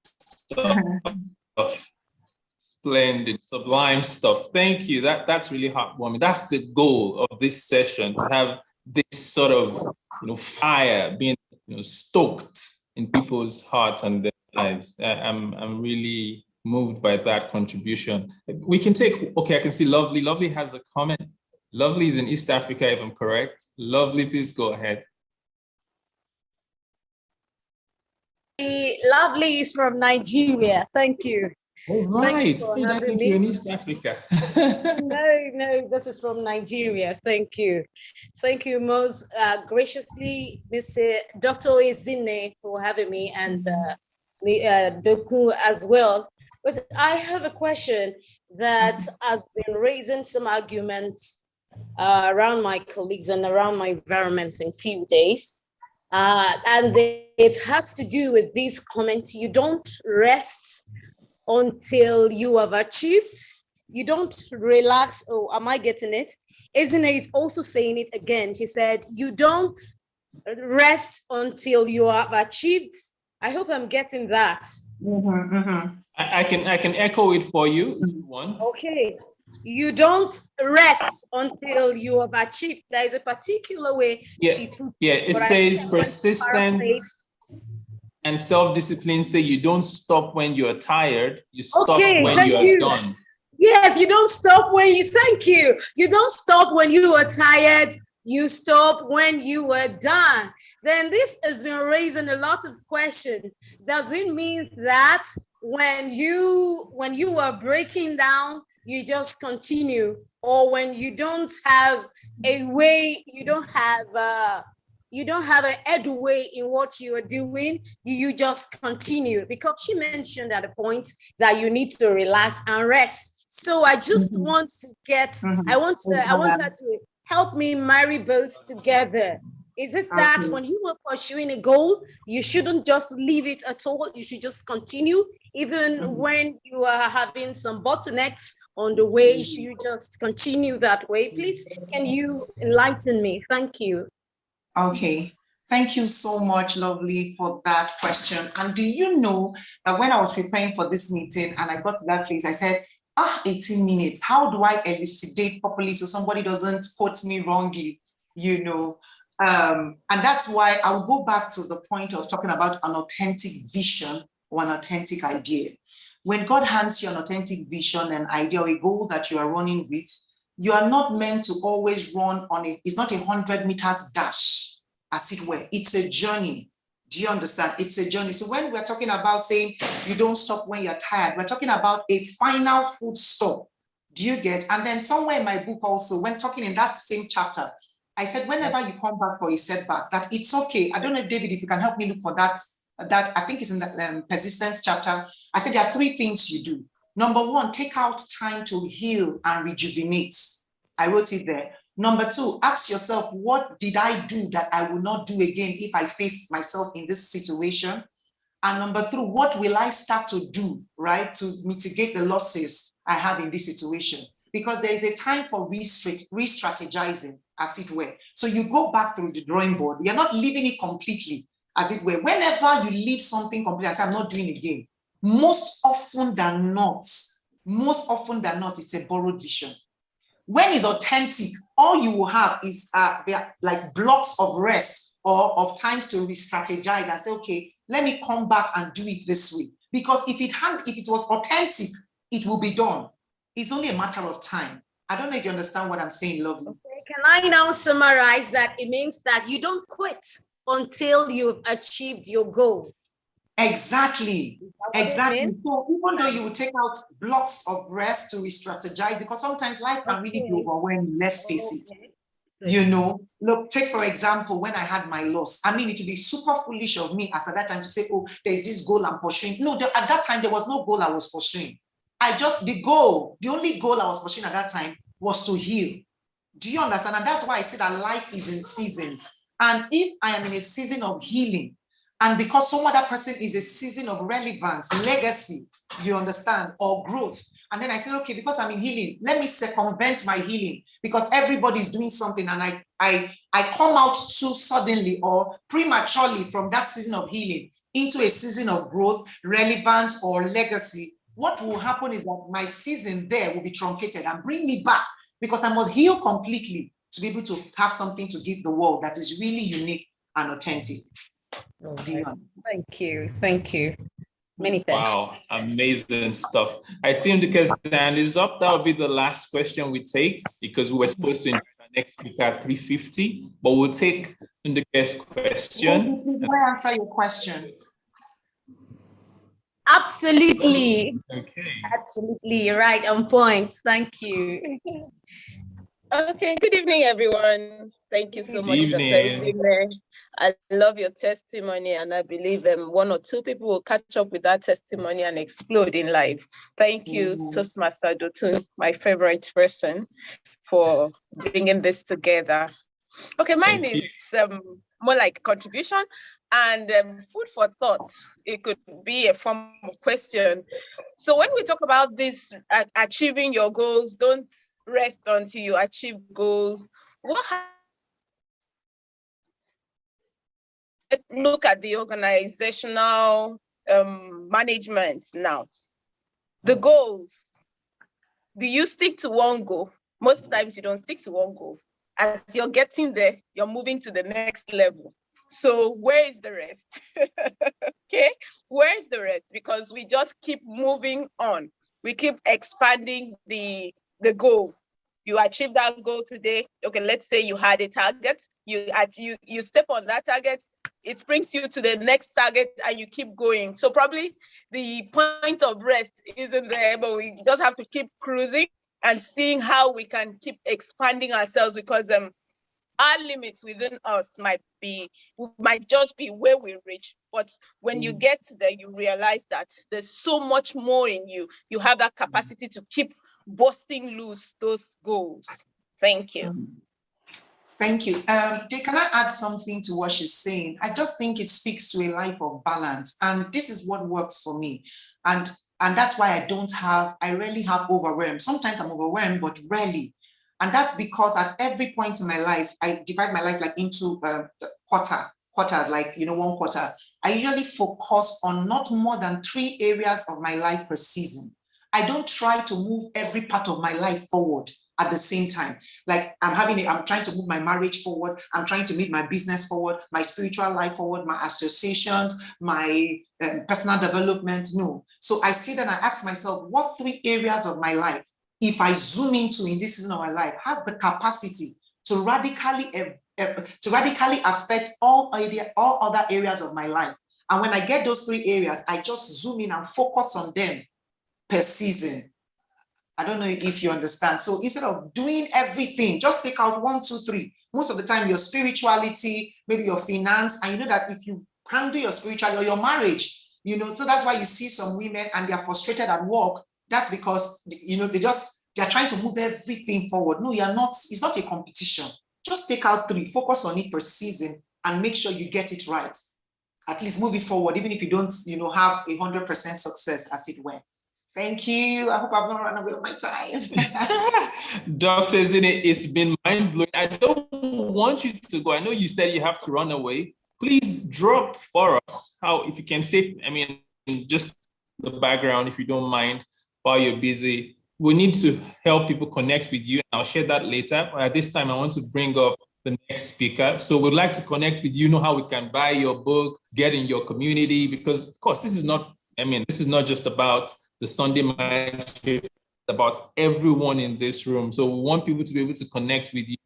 Speaker 1: Splendid, sublime stuff. Thank you. That's really heartwarming. That's the goal of this session, to have this sort of fire being stoked in people's hearts and their lives. I'm really moved by that contribution. We can take, okay, I can see Lovely. Lovely has a comment. Lovely is in East Africa, if I'm correct. Lovely, please go ahead.
Speaker 5: Lovely is from Nigeria. Thank you.
Speaker 1: All right. I think you're in East Africa.
Speaker 5: No, this is from Nigeria. Thank you. Thank you most graciously, Mr. Dr. Ezine, for having me, and Doku as well. But I have a question that has been raising some arguments around my colleagues and around my environment in a few days. And it has to do with this comment: you don't rest until you have achieved. You don't relax. Oh, am I getting it? Ezine is also saying it again. She said, you don't rest until you have achieved. I hope I'm getting that.
Speaker 1: I can echo it for you if you want.
Speaker 5: Okay. You don't rest until you have achieved. There is a particular way.
Speaker 1: It says persistence and self-discipline say you don't stop when you're tired, you stop when you're done.
Speaker 5: Yes, you don't stop when you, thank you. You don't stop when you are tired, you stop when you are done. Then this has been raising a lot of questions. Does it mean that when you are breaking down, you just continue? Or when you don't have a way, you don't have a headway in what you are doing, you just continue? Because she mentioned at a point that you need to relax and rest. So I just want to get, I want her to help me marry both together. Is it that when you are pursuing a goal, you shouldn't just leave it at all? You should just continue, even when you are having some bottlenecks on the way. Should you just continue that way? Please, can you enlighten me? Thank you.
Speaker 2: Okay. Thank you so much, Lovely, for that question. And do you know that when I was preparing for this meeting and I got to that place, I said, 18 minutes. How do I elucidate properly so somebody doesn't quote me wrongly, And that's why I'll go back to the point of talking about an authentic vision or an authentic idea. When God hands you an authentic vision, an idea, or a goal that you are running with, you are not meant to always run on it. It's not a 100 meters dash, as it were. It's a journey. Do you understand? It's a journey. So when we're talking about saying you don't stop when you're tired, we're talking about a final full stop. Do you get? And then somewhere in my book also, when talking in that same chapter, I said, whenever you come back for a setback, that it's okay. I don't know, David, if you can help me look for that I think it's in the persistence chapter. I said there are 3 things you do. Number 1, take out time to heal and rejuvenate. I wrote it there. Number two, ask yourself, what did I do that I will not do again if I face myself in this situation? And number three, what will I start to do, right, to mitigate the losses I have in this situation? Because there is a time for re-strategizing, as it were. So you go back through the drawing board. You're not leaving it completely, as it were. Whenever you leave something completely, I say, I'm not doing it again. Most often than not, it's a borrowed vision. When it's authentic, all you will have is like blocks of rest or of times to re-strategize and say, okay, let me come back and do it this way. Because if it was authentic, it will be done. It's only a matter of time. I don't know if you understand what I'm saying, lovely.
Speaker 5: Okay, can I now summarize that? It means that you don't quit until you've achieved your goal.
Speaker 2: Exactly. So even though you will take out blocks of rest to re-strategize, because sometimes life can really be overwhelming, let's face it. You know, look, take for example, when I had my loss, I mean, it would be super foolish of me as at that time to say, oh, there's this goal I'm pursuing. No, at that time, there was no goal I was pursuing. The only goal I was pursuing at that time was to heal. Do you understand? And that's why I say that life is in seasons. And if I am in a season of healing, and because some other person is a season of relevance, legacy, you understand, or growth. And then I said, okay, because I'm in healing, let me circumvent my healing because everybody's doing something and I come out too suddenly or prematurely from that season of healing into a season of growth, relevance, or legacy. What will happen is that my season there will be truncated and bring me back because I must heal completely to be able to have something to give the world that is really unique and authentic.
Speaker 5: Thank you. Many thanks.
Speaker 1: Wow, amazing stuff. I see Ndike's hand is up. That will be the last question we take because we were supposed to invite our next speaker at 3:50, but we'll take Ndike's question.
Speaker 2: Can I answer your question?
Speaker 5: Absolutely.
Speaker 1: Okay.
Speaker 5: Absolutely, you're right on point. Thank you.
Speaker 6: Okay, good evening, everyone. Thank you so much, Dr. Izime. I love your testimony, and I believe one or two people will catch up with that testimony and explode in life. Thank you, Toastmaster Dotun, my favorite person, for bringing this together. Okay, mine is more like contribution and food for thought. It could be a form of question. So when we talk about this, achieving your goals, don't rest until you achieve goals. Look at the organizational management now. The goals. Do you stick to one goal? Most times you don't stick to one goal. As you're getting there, you're moving to the next level. So where is the rest? Okay, where is the rest? Because we just keep moving on. We keep expanding the goal. You achieve that goal today. Okay, let's say you had a target. You step on that target. It brings you to the next target, and you keep going. So probably the point of rest isn't there, but we just have to keep cruising and seeing how we can keep expanding ourselves because our limits within us might just be where we reach. But when you get there, you realize that there's so much more in you. You have that capacity to keep busting loose those goals. Thank you.
Speaker 2: Thank you. Can I add something to what she's saying? I just think it speaks to a life of balance. And this is what works for me. And that's why I rarely have overwhelmed. Sometimes I'm overwhelmed, but rarely. And that's because at every point in my life, I divide my life like into quarters, like, one quarter. I usually focus on not more than 3 areas of my life per season. I don't try to move every part of my life forward at the same time. Like I'm trying to move my marriage forward. I'm trying to move my business forward, my spiritual life forward, my associations, my personal development. No. So I sit and I ask myself, what 3 areas of my life, if I zoom into in this season of my life, has the capacity to radically affect all other areas of my life? And when I get those 3 areas, I just zoom in and focus on them per season. I don't know if you understand. So instead of doing everything, just take out 1, 2, 3. Most of the time, your spirituality, maybe your finance, and you know that if you handle your spirituality or your marriage, so that's why you see some women and they are frustrated at work. That's because, they just They are trying to move everything forward. No, you're not. It's not a competition. Just take out 3, focus on it per season, and make sure you get it right. At least move it forward, even if you don't, have 100% success, as it were. Thank you. I hope I've not run away with my time.
Speaker 1: Dr. Zine, it's been mind-blowing. I don't want you to go. I know you said you have to run away. Please drop for us how, if you can stay, just the background, if you don't mind, while you're busy. We need to help people connect with you. I'll share that later. But at this time, I want to bring up the next speaker. So we'd like to connect with you, know how we can buy your book, get in your community, because of course, this is not just about the Sunday MindShift, it's about everyone in this room. So we want people to be able to connect with you,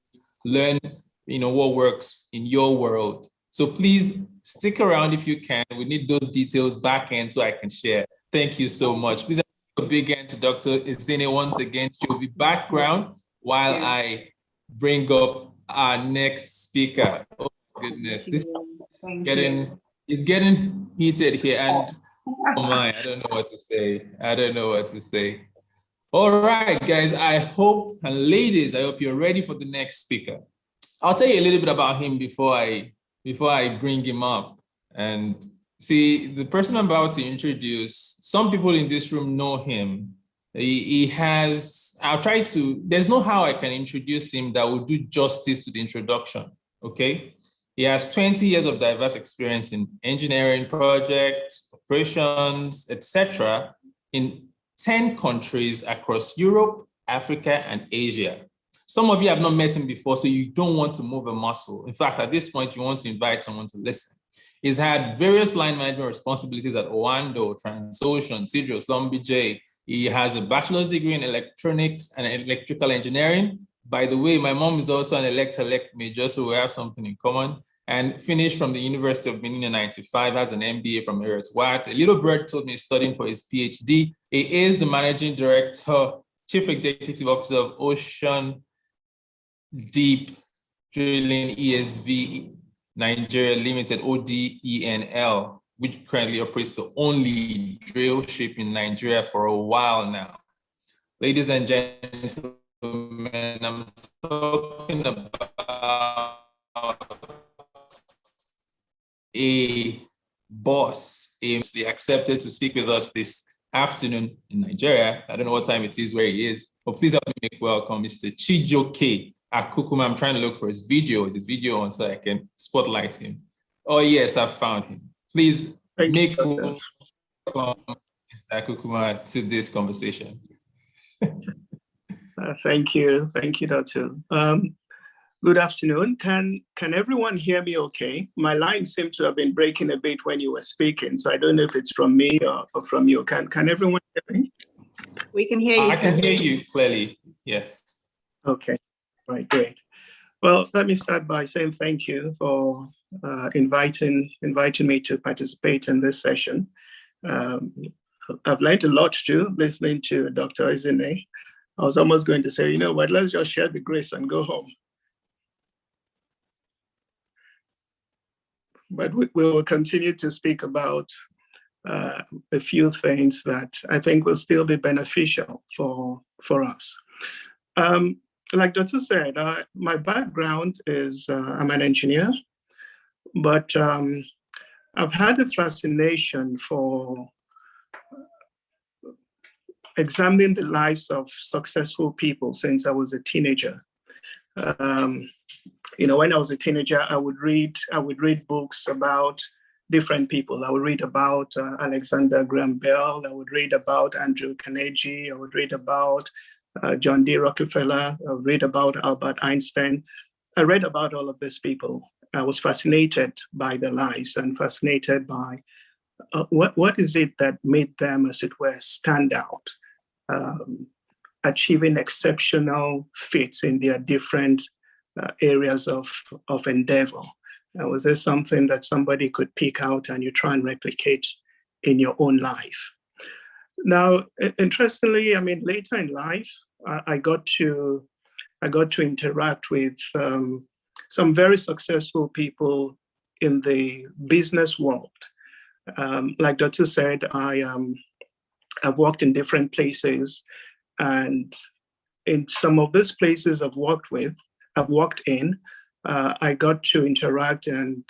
Speaker 1: learn, what works in your world. So please stick around if you can. We need those details back end so I can share. Thank you so much. Please a big hand to Dr. Zine once again. She'll be background while I bring up our next speaker. Oh goodness, this is getting heated here, and oh my, I don't know what to say. All right, guys, I hope, and ladies, I hope you're ready for the next speaker. I'll tell you a little bit about him before I bring him up. And see, the person I'm about to introduce, some people in this room know him. There's no how I can introduce him that will do justice to the introduction, okay? He has 20 years of diverse experience in engineering projects, operations, etc., in 10 countries across Europe, Africa, and Asia. Some of you have not met him before, so you don't want to move a muscle. In fact, at this point, you want to invite someone to listen. He's had various line management responsibilities at Owando, Transocean, Tidros, Lumbijay. He has a bachelor's degree in electronics and electrical engineering. By the way, my mom is also an elect major, so we have something in common. And finished from the University of Benin in 95, has an MBA from Emirates Watt. A little bird told me he's studying for his PhD. He is the managing director, chief executive officer of Ocean Deep Drilling ESV Nigeria Limited, ODENL, which currently operates the only drill ship in Nigeria for a while now. Ladies and gentlemen, I'm talking about a boss, he accepted to speak with us this afternoon in Nigeria. I don't know what time it is where he is, but please help me make welcome Mr. Chijoke Akukuma. I'm trying to look for his video. Is his video on so I can spotlight him? Oh yes, I found him. Please make welcome Mr. Akukuma to this conversation.
Speaker 7: Thank you, Dr. Good afternoon. Can everyone hear me okay? My line seemed to have been breaking a bit when you were speaking, so I don't know if it's from me or from you. Can everyone hear me?
Speaker 5: We can hear you,
Speaker 1: I can hear you clearly, yes.
Speaker 7: Okay, right, great. Well, let me start by saying thank you for inviting me to participate in this session. I've learned a lot too, listening to Dr. Zine. I was almost going to say, you know what, let's just share the grace and go home. But we will continue to speak about a few things that I think will still be beneficial for us. Like Dr. said, my background is I'm an engineer, but I've had a fascination for examining the lives of successful people since I was a teenager. When I was a teenager, I would read books about different people. I would read about Alexander Graham Bell. I would read about Andrew Carnegie. I would read about John D. Rockefeller. I would read about Albert Einstein. I read about all of these people. I was fascinated by their lives and fascinated by what is it that made them, as it were, stand out, achieving exceptional feats in their different areas of endeavor. Was there something that somebody could pick out and you try and replicate in your own life? Now, interestingly, later in life, I got to interact with some very successful people in the business world. Like Dr. said, I've worked in different places, and in some of these places I've worked in, I got to interact and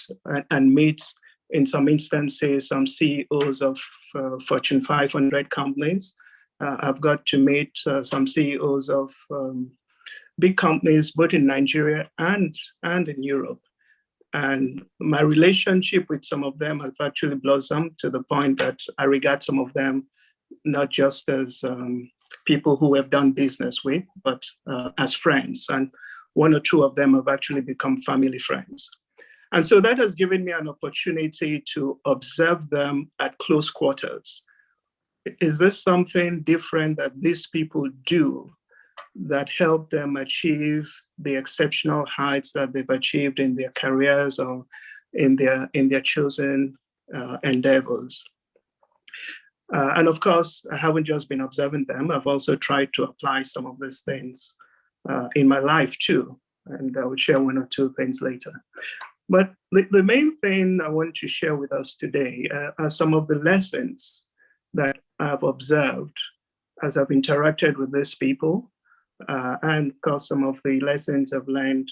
Speaker 7: meet, in some instances, some CEOs of Fortune 500 companies. I've got to meet some CEOs of big companies, both in Nigeria and in Europe. And my relationship with some of them has actually blossomed to the point that I regard some of them not just as people who have done business with, but as friends. And one or two of them have actually become family friends. And so that has given me an opportunity to observe them at close quarters. Is this something different that these people do that help them achieve the exceptional heights that they've achieved in their careers or in their chosen endeavors? And of course, I haven't just been observing them. I've also tried to apply some of these things in my life too. And I will share one or two things later. But the main thing I want to share with us today are some of the lessons that I've observed as I've interacted with these people, and of course, some of the lessons I've learned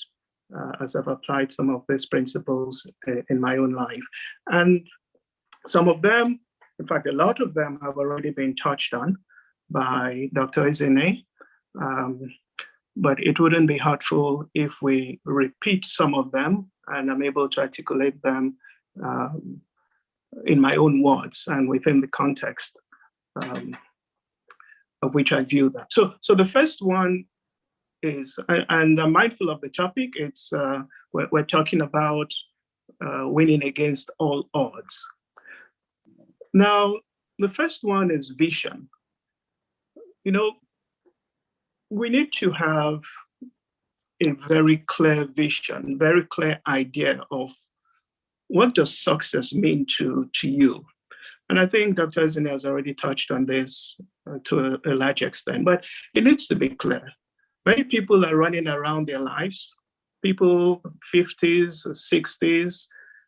Speaker 7: as I've applied some of these principles in my own life. And some of them, in fact, a lot of them have already been touched on by Dr. Ezine, but it wouldn't be helpful if we repeat some of them and I'm able to articulate them in my own words and within the context of which I view that. So the first one is, and I'm mindful of the topic, it's we're talking about winning against all odds. Now, the first one is vision. You know, we need to have a very clear vision, very clear idea of what does success mean to you. And I think Dr. Ezine has already touched on this to a large extent, but it needs to be clear. Many people are running around their lives, people 50s, 60s,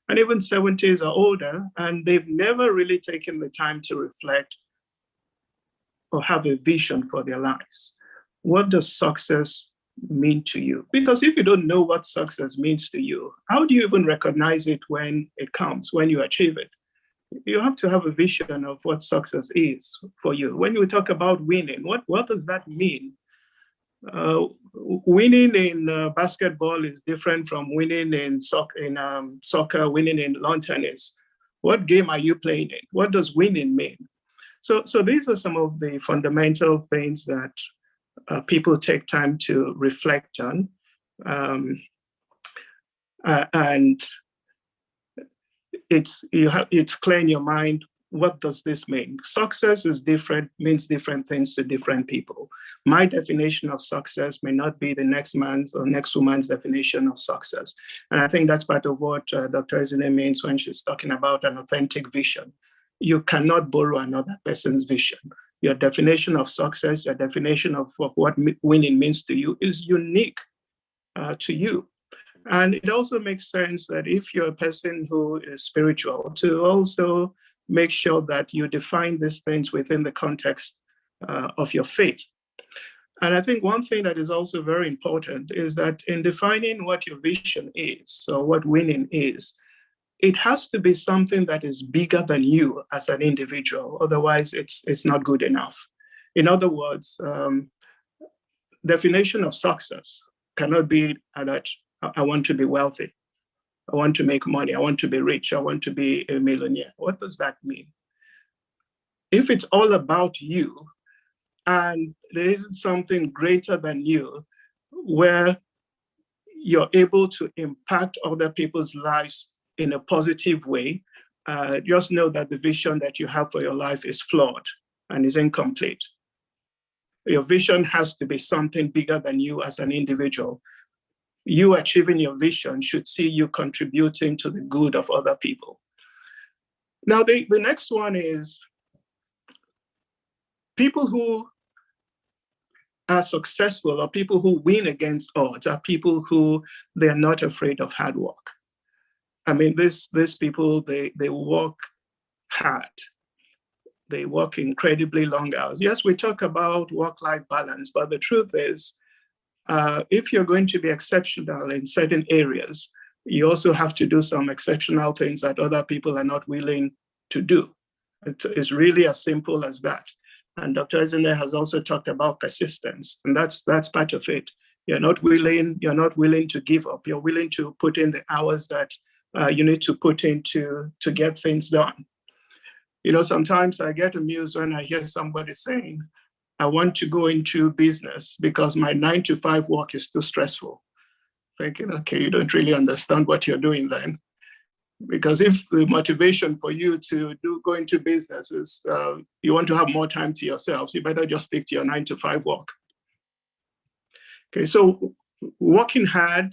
Speaker 7: and even 70s or older, and they've never really taken the time to reflect or have a vision for their lives. What does success mean to you? Because if you don't know what success means to you, how do you even recognize it when it comes, when you achieve it? You have to have a vision of what success is for you. When you talk about winning, what does that mean? Winning in basketball is different from winning in soccer, winning in lawn tennis. What game are you playing in? What does winning mean? So these are some of the fundamental things that people take time to reflect on. And it's clear in your mind, what does this mean? Success is different, means different things to different people. My definition of success may not be the next man's or next woman's definition of success. And I think that's part of what Dr. Ezine means when she's talking about an authentic vision. You cannot borrow another person's vision. Your definition of success, your definition of what winning means to you is unique to you. And it also makes sense that if you're a person who is spiritual, to also make sure that you define these things within the context of your faith. And I think one thing that is also very important is that in defining what your vision is, or what winning is, it has to be something that is bigger than you as an individual. Otherwise, it's not good enough. In other words, definition of success cannot be that I want to be wealthy, I want to make money, I want to be rich, I want to be a millionaire. What does that mean? If it's all about you and there isn't something greater than you where you're able to impact other people's lives in a positive way, just know that the vision that you have for your life is flawed and is incomplete. Your vision has to be something bigger than you as an individual. You achieving your vision should see you contributing to the good of other people. Now, the next one is people who are successful or people who win against odds are people who they're not afraid of hard work. I mean, these people, they work hard. They work incredibly long hours. Yes, we talk about work-life balance, but the truth is, if you're going to be exceptional in certain areas, you also have to do some exceptional things that other people are not willing to do. It's really as simple as that. And Dr. Ezinne has also talked about persistence, and that's part of it. You're not willing to give up. You're willing to put in the hours that you need to put in to get things done. You know, sometimes I get amused when I hear somebody saying, I want to go into business because my 9-to-5 work is too stressful. Thinking, okay, you don't really understand what you're doing then. Because if the motivation for you to go into business is you want to have more time to yourselves, you better just stick to your 9-to-5 work. Okay, so working hard,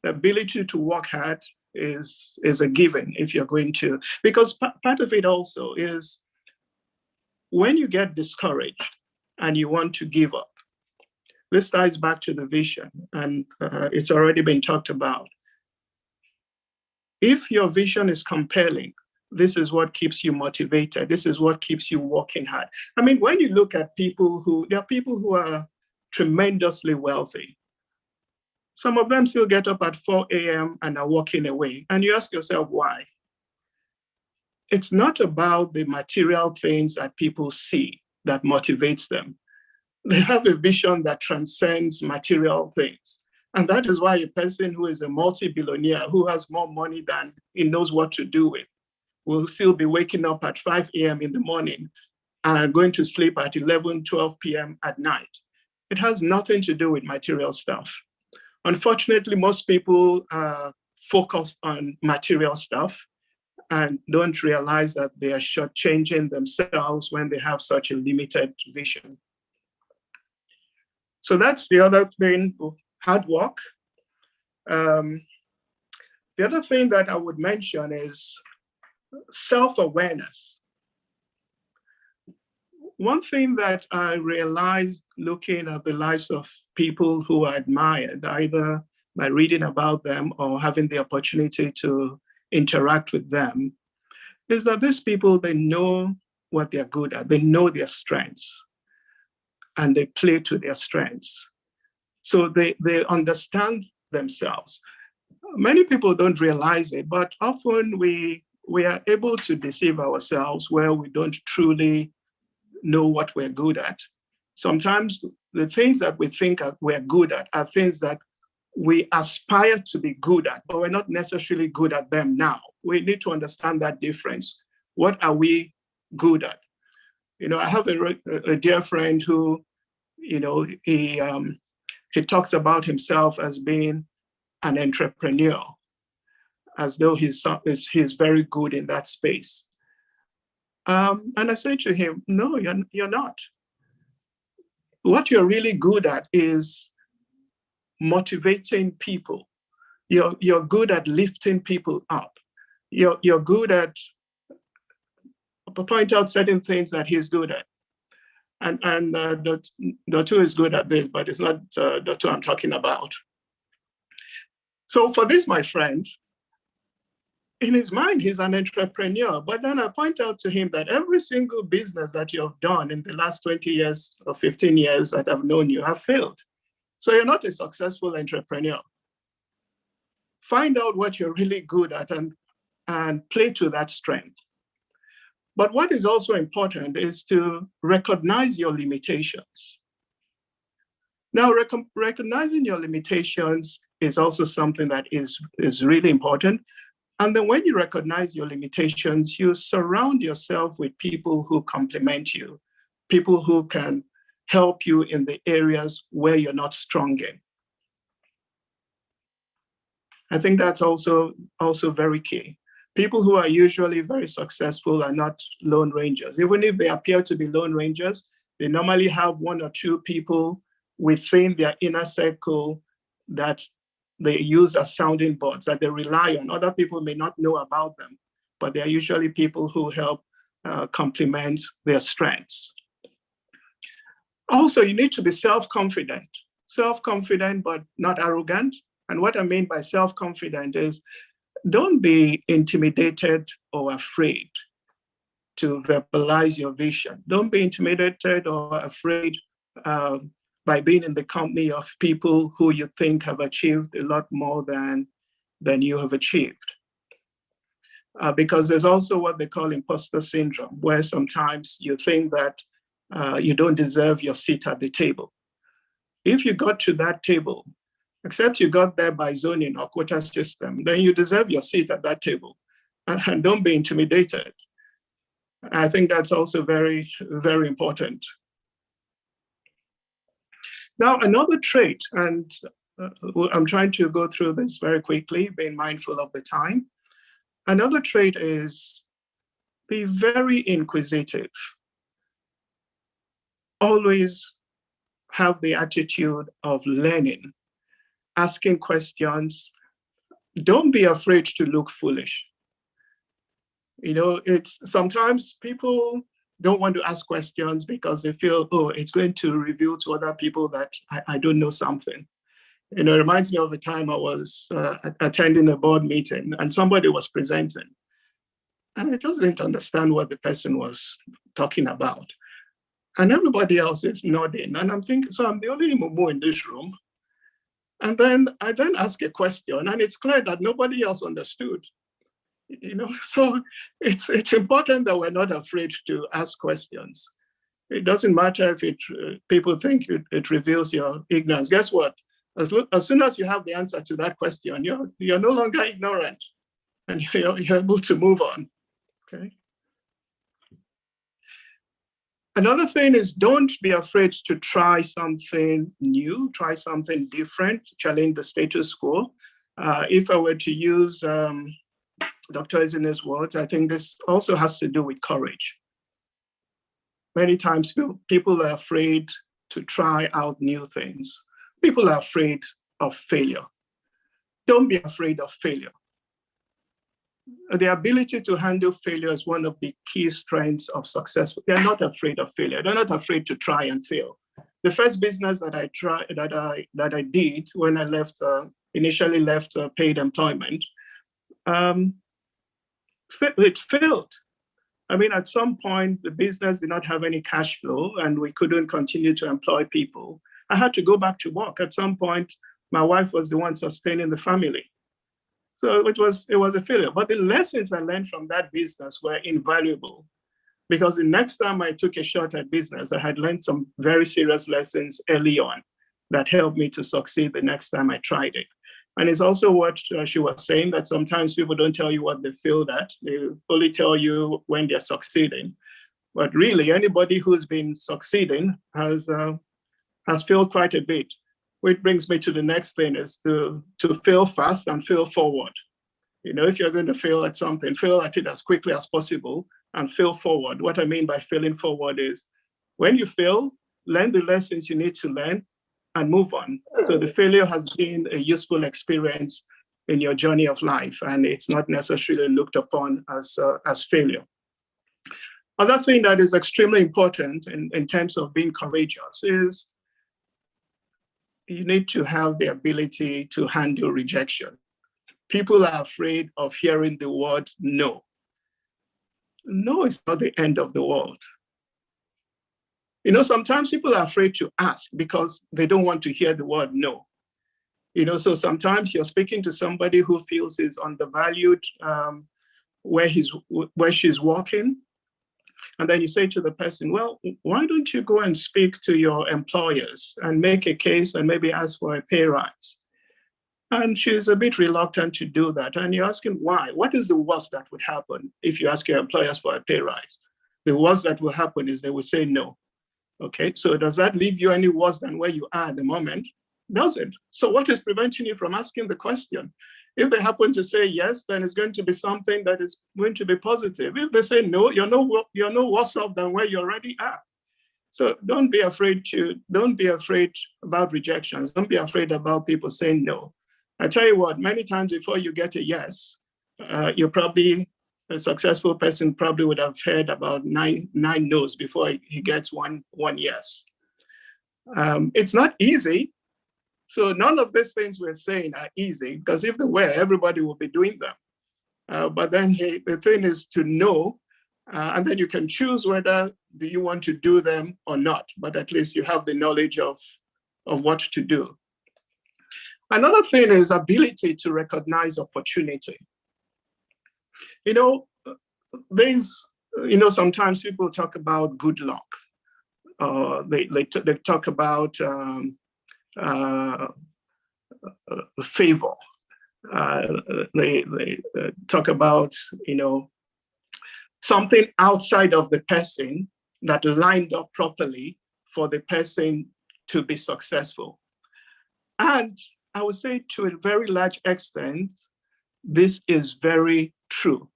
Speaker 7: the ability to work hard is a given if you're going to, because part of it also is when you get discouraged and you want to give up. This ties back to the vision, and it's already been talked about. If your vision is compelling, this is what keeps you motivated. This is what keeps you working hard. I mean, when you look at there are people who are tremendously wealthy. Some of them still get up at 4 a.m. and are walking away. And you ask yourself, why? It's not about the material things that people see that motivates them. They have a vision that transcends material things. And that is why a person who is a multi-billionaire, who has more money than he knows what to do with, will still be waking up at 5 a.m. in the morning and going to sleep at 11, 12 p.m. at night. It has nothing to do with material stuff. Unfortunately, most people are focused on material stuff and don't realize that they are shortchanging themselves when they have such a limited vision. So that's the other thing, hard work. The other thing that I would mention is self-awareness. One thing that I realized looking at the lives of people who I admired, either by reading about them or having the opportunity to interact with them, is that these people, they know what they're good at. They know their strengths and they play to their strengths. So they understand themselves. Many people don't realize it, but often we are able to deceive ourselves where we don't truly know what we're good at. Sometimes the things that we think we're good at are things that we aspire to be good at, but we're not necessarily good at them now. We need to understand that difference. What are we good at? You know, I have a dear friend who, you know, he talks about himself as being an entrepreneur, as though he's very good in that space. And I said to him, no, you're not. What you're really good at is motivating people. You're good at lifting people up. You're good at point out certain things that he's good at. And Dr. is good at this, but it's not Dr. I'm talking about. So for this, my friend, in his mind, he's an entrepreneur. But then I point out to him that every single business that you have done in the last 20 years or 15 years that I've known you have failed. So you're not a successful entrepreneur. Find out what you're really good at and play to that strength. But what is also important is to recognize your limitations. Now, recognizing your limitations is also something that is really important. And then when you recognize your limitations, you surround yourself with people who complement you, people who can help you in the areas where you're not strong in. I think that's also very key. People who are usually very successful are not lone rangers. Even if they appear to be lone rangers, they normally have one or two people within their inner circle that they use as sounding boards, that they rely on. Other people may not know about them, but they're usually people who help complement their strengths. Also, you need to be self-confident, but not arrogant. And what I mean by self-confident is don't be intimidated or afraid to verbalize your vision. Don't be intimidated or afraid by being in the company of people who you think have achieved a lot more than you have achieved. Because there's also what they call imposter syndrome, where sometimes you think that you don't deserve your seat at the table. If you got to that table, except you got there by zoning or quota system, then you deserve your seat at that table. And don't be intimidated. I think that's also very, very important. Now, another trait, and I'm trying to go through this very quickly, being mindful of the time. Another trait is be very inquisitive. Always have the attitude of learning, asking questions. Don't be afraid to look foolish. You know, it's sometimes people don't want to ask questions because they feel, oh, it's going to reveal to other people that I don't know something. You know, it reminds me of a time I was attending a board meeting and somebody was presenting. And I just didn't understand what the person was talking about. And everybody else is nodding. And I'm thinking, so I'm the only Mumu in this room. And then I ask a question, and it's clear that nobody else understood. You know, so it's important that we're not afraid to ask questions. It doesn't matter if people think it reveals your ignorance. Guess what? As soon as you have the answer to that question, you're no longer ignorant, and you're able to move on. Okay. Another thing is, don't be afraid to try something new, try something different, challenge the status quo. If I were to use Dr. Ezene's words, I think this also has to do with courage. Many times people are afraid to try out new things. People are afraid of failure. Don't be afraid of failure. The ability to handle failure is one of the key strengths of success. They're not afraid of failure. They're not afraid to try and fail. The first business that I did when I initially left paid employment, it failed. I mean, at some point, the business did not have any cash flow and we couldn't continue to employ people. I had to go back to work. At some point, my wife was the one sustaining the family. So it was a failure. But the lessons I learned from that business were invaluable, because the next time I took a shot at business, I had learned some very serious lessons early on that helped me to succeed the next time I tried it. And it's also what she was saying, that sometimes people don't tell you what they failed at. They only tell you when they're succeeding. But really, anybody who's been succeeding has failed quite a bit. Which brings me to the next thing, is to fail fast and fail forward. You know, if you're going to fail at something, fail at it as quickly as possible and fail forward. What I mean by failing forward is, when you fail, learn the lessons you need to learn and move on. So the failure has been a useful experience in your journey of life, and it's not necessarily looked upon as failure. Other thing that is extremely important in terms of being courageous is you need to have the ability to handle rejection. People are afraid of hearing the word no. No is not the end of the world. You know, sometimes people are afraid to ask because they don't want to hear the word no. You know, so sometimes you're speaking to somebody who feels is undervalued where she's working. And then you say to the person, well, why don't you go and speak to your employers and make a case and maybe ask for a pay rise? And she's a bit reluctant to do that. And you're asking why? What is the worst that would happen if you ask your employers for a pay rise? The worst that will happen is they will say no. Okay, so does that leave you any worse than where you are at the moment? Doesn't. So what is preventing you from asking the question? If they happen to say yes, then it's going to be something that is going to be positive. If they say no, you're no worse off than where you already are. So don't be afraid about rejections. Don't be afraid about people saying no. I tell you what, many times before you get a yes, a successful person probably would have heard about nine no's before he gets one yes. It's not easy. So none of these things we're saying are easy, because if they were, everybody would be doing them. But then the thing is to know And then you can choose whether do you want to do them or not, but at least you have the knowledge of what to do. Another thing is ability to recognize opportunity. Sometimes people talk about good luck. They talk about favor. They talk about, something outside of the person that lined up properly for the person to be successful. And I would say to a very large extent, this is very true.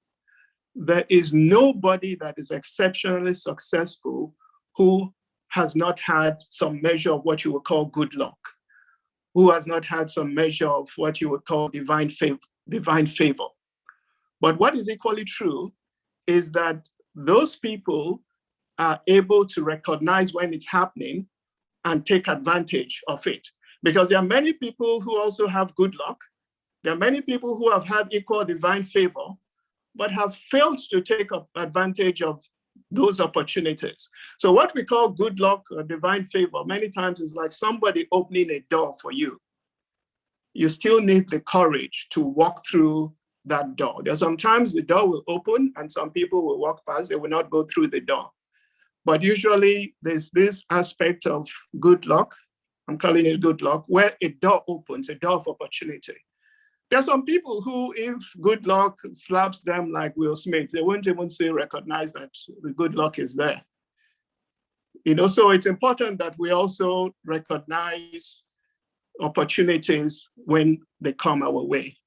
Speaker 7: There is nobody that is exceptionally successful who has not had some measure of what you would call good luck, who has not had some measure of what you would call divine favor. But what is equally true is that those people are able to recognize when it's happening and take advantage of it. Because there are many people who also have good luck. There are many people who have had equal divine favor, but have failed to take advantage of those opportunities. So what we call good luck or divine favor, many times is like somebody opening a door for you. You still need the courage to walk through that door. There's sometimes the door will open and some people will walk past, they will not go through the door. But usually there's this aspect of good luck, I'm calling it good luck, where a door opens, a door of opportunity. There are some people who, if good luck slaps them like Will Smith, they won't even recognize that the good luck is there. So it's important that we also recognize opportunities when they come our way.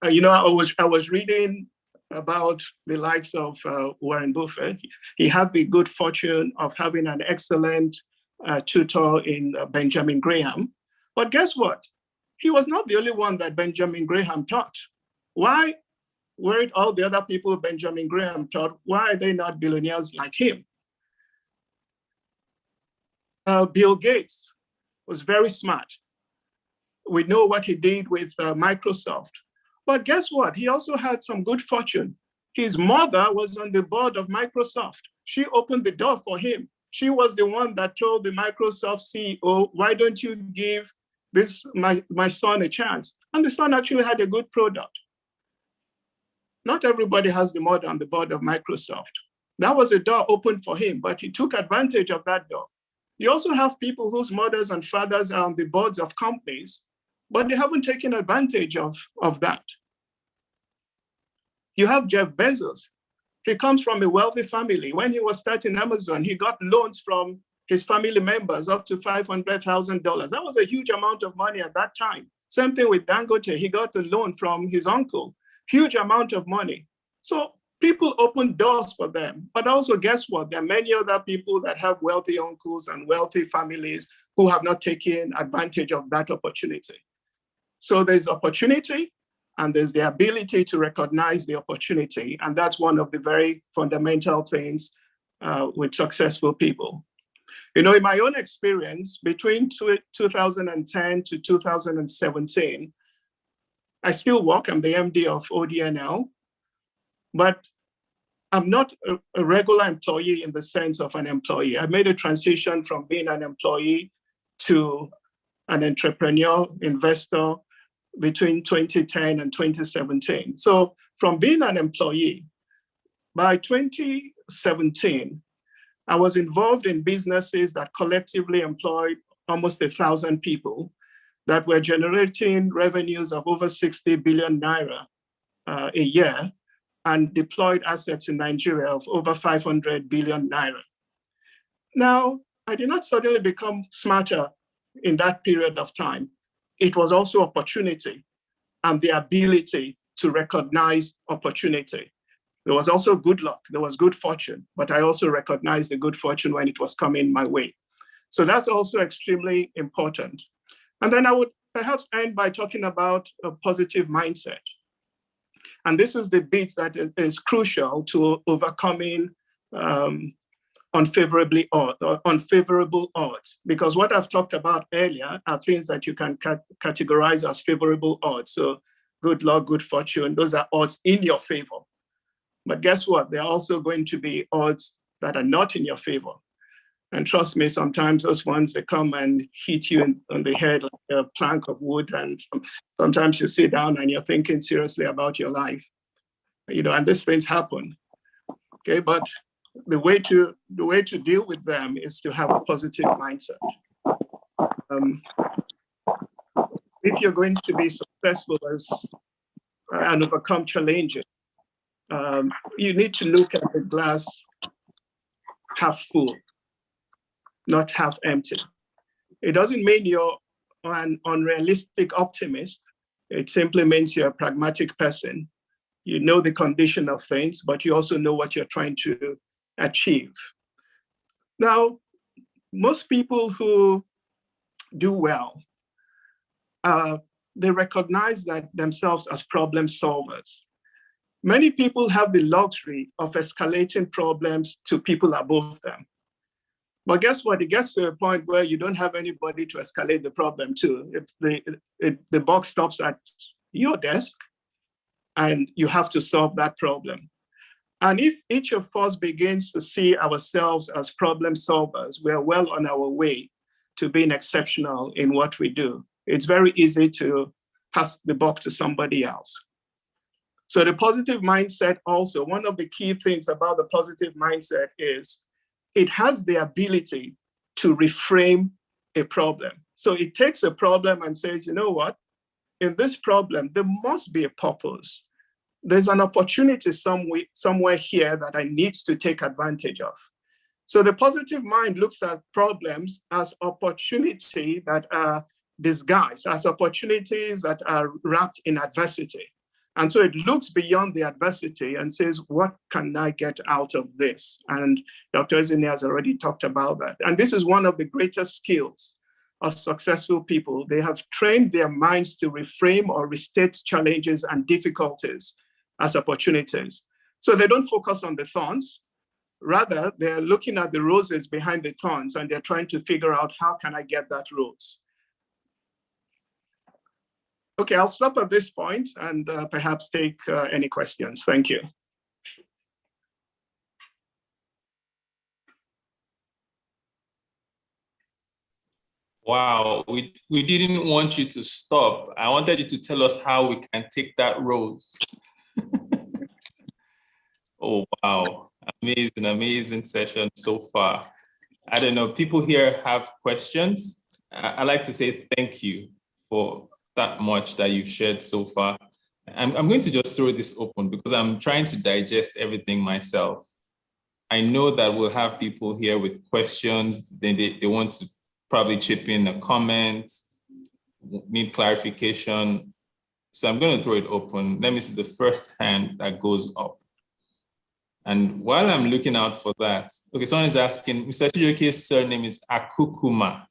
Speaker 7: I was reading about the likes of Warren Buffett. He had the good fortune of having an excellent tutor in Benjamin Graham. But guess what? He was not the only one that Benjamin Graham taught. Why weren't all the other people Benjamin Graham taught, why are they not billionaires like him? Bill Gates was very smart. We know what he did with Microsoft. But guess what? He also had some good fortune. His mother was on the board of Microsoft. She opened the door for him. She was the one that told the Microsoft CEO, why don't you give my son a chance? And the son actually had a good product. Not everybody has the mother on the board of Microsoft. That was a door open for him, but he took advantage of that door. You also have people whose mothers and fathers are on the boards of companies, but they haven't taken advantage of that. You have Jeff Bezos. He comes from a wealthy family. When he was starting Amazon, he got loans from his family members up to $500,000. That was a huge amount of money at that time. Same thing with Dangote. He got a loan from his uncle, huge amount of money. So people open doors for them. But also, guess what? There are many other people that have wealthy uncles and wealthy families who have not taken advantage of that opportunity. So there's opportunity, and there's the ability to recognize the opportunity. And that's one of the very fundamental things with successful people. In my own experience, between 2010 to 2017, I still work. I'm the MD of ODNL, but I'm not a regular employee in the sense of an employee. I made a transition from being an employee to an entrepreneur, investor, between 2010 and 2017. So from being an employee, by 2017, I was involved in businesses that collectively employed almost 1,000 people that were generating revenues of over 60 billion naira a year and deployed assets in Nigeria of over 500 billion naira. Now, I did not suddenly become smarter in that period of time. It was also opportunity and the ability to recognize opportunity. There was also good luck, there was good fortune, but I also recognized the good fortune when it was coming my way. So that's also extremely important. And then I would perhaps end by talking about a positive mindset. And this is the bit that is crucial to overcoming unfavorable odds, because what I've talked about earlier are things that you can categorize as favorable odds. So good luck, good fortune, those are odds in your favor. But guess what? There are also going to be odds that are not in your favor. And trust me, sometimes those ones, they come and hit you on the head like a plank of wood. And sometimes you sit down and you're thinking seriously about your life, and these things happen. Okay, but the way to deal with them is to have a positive mindset. If you're going to be successful and overcome challenges, you need to look at the glass half full, not half empty. It doesn't mean you're an unrealistic optimist. It simply means you're a pragmatic person. You know the condition of things, but you also know what you're trying to achieve. Now, most people who do well, they recognize themselves as problem solvers. Many people have the luxury of escalating problems to people above them. But guess what? It gets to a point where you don't have anybody to escalate the problem to. If the buck stops at your desk and you have to solve that problem. And if each of us begins to see ourselves as problem solvers, we're well on our way to being exceptional in what we do. It's very easy to pass the buck to somebody else. So the positive mindset also, one of the key things about the positive mindset is it has the ability to reframe a problem. So it takes a problem and says, you know what? In this problem, there must be a purpose. There's an opportunity somewhere here that I need to take advantage of. So the positive mind looks at problems as opportunity that are disguised, as opportunities that are wrapped in adversity. And so it looks beyond the adversity and says, what can I get out of this? And Dr. Ezinne has already talked about that. And this is one of the greatest skills of successful people. They have trained their minds to reframe or restate challenges and difficulties as opportunities. So they don't focus on the thorns. Rather, they're looking at the roses behind the thorns and they're trying to figure out, how can I get that rose? Okay, I'll stop at this point and perhaps take any questions. Thank you.
Speaker 1: Wow, we didn't want you to stop. I wanted you to tell us how we can take that rose. Oh, wow. Amazing session so far. I don't know, people here have questions. I'd like to say thank you for that much that you've shared so far. I'm going to just throw this open because I'm trying to digest everything myself. I know that we'll have people here with questions. They want to probably chip in a comment, need clarification. So I'm going to throw it open. Let me see the first hand that goes up. And while I'm looking out for that, okay, someone is asking, Mr. Chijoke's surname is Akukuma.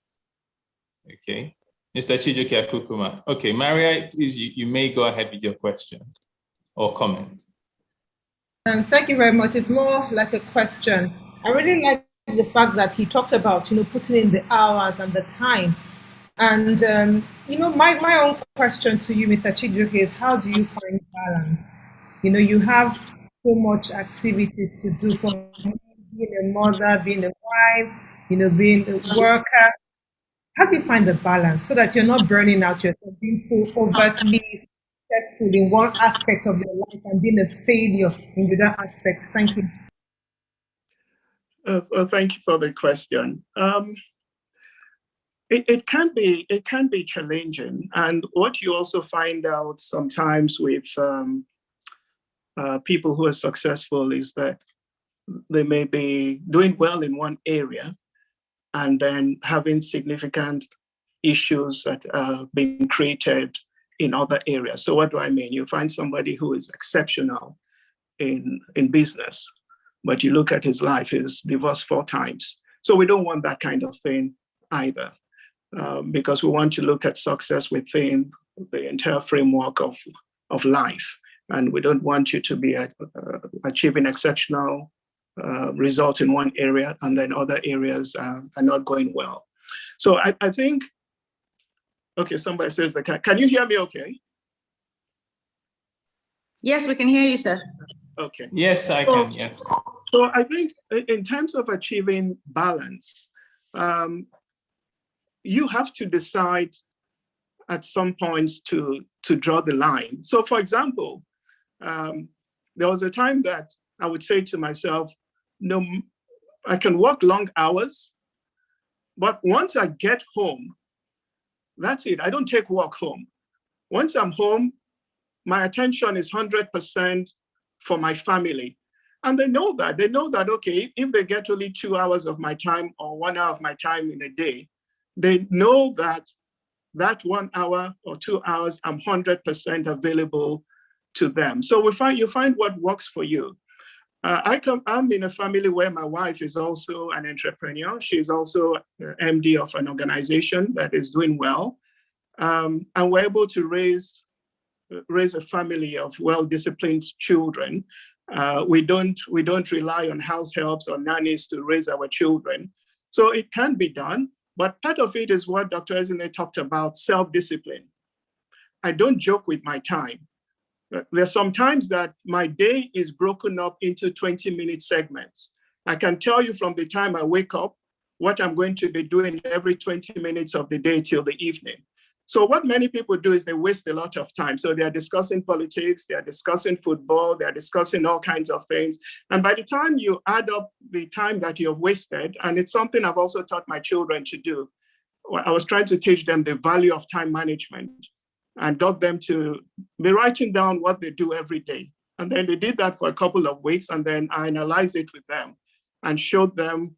Speaker 1: Okay. Mr. Chijoke Akukuma. Okay, Maria, please, you may go ahead with your question or comment.
Speaker 4: And thank you very much. It's more like a question. I really like the fact that he talked about, putting in the hours and the time. And, my own question to you, Mr. Chijoke, is how do you find balance? You have so much activities to do, from being a mother, being a wife, being a worker. How do you find the balance so that you're not burning out yourself, being so overtly successful in one aspect of your life and being a failure in the other aspect? Thank you.
Speaker 7: Thank you for the question. It can be challenging, and what you also find out sometimes with people who are successful is that they may be doing well in one area and then having significant issues that are being created in other areas. So what do I mean? You find somebody who is exceptional in business, but you look at his life, he's divorced 4 times. So we don't want that kind of thing either, because we want to look at success within the entire framework of life. And we don't want you to be achieving exceptional results in one area and then other areas are not going well. So I think, okay, somebody says that, can you hear me okay?
Speaker 5: Yes, we can hear you, sir.
Speaker 7: Okay.
Speaker 1: Yes, I can, yes.
Speaker 7: So I think in terms of achieving balance, you have to decide at some points to draw the line. So for example, there was a time that I would say to myself, no, I can work long hours, but once I get home, that's it. I don't take work home. Once I'm home, my attention is 100% for my family. And they know that. They know that, okay, if they get only 2 hours of my time or 1 hour of my time in a day, they know that that 1 hour or 2 hours, I'm 100% available to them. So you find what works for you. I'm in a family where my wife is also an entrepreneur. She's also MD of an organization that is doing well. And we're able to raise a family of well-disciplined children. We don't rely on house helps or nannies to raise our children. So it can be done, but part of it is what Dr. Ezine talked about, self-discipline. I don't joke with my time. There's some times that my day is broken up into 20-minute segments. I can tell you from the time I wake up what I'm going to be doing every 20 minutes of the day till the evening. So what many people do is they waste a lot of time. So they're discussing politics, they're discussing football, they're discussing all kinds of things. And by the time you add up the time that you've wasted, and it's something I've also taught my children to do, I was trying to teach them the value of time management and got them to be writing down what they do every day. And then they did that for a couple of weeks, and then I analyzed it with them and showed them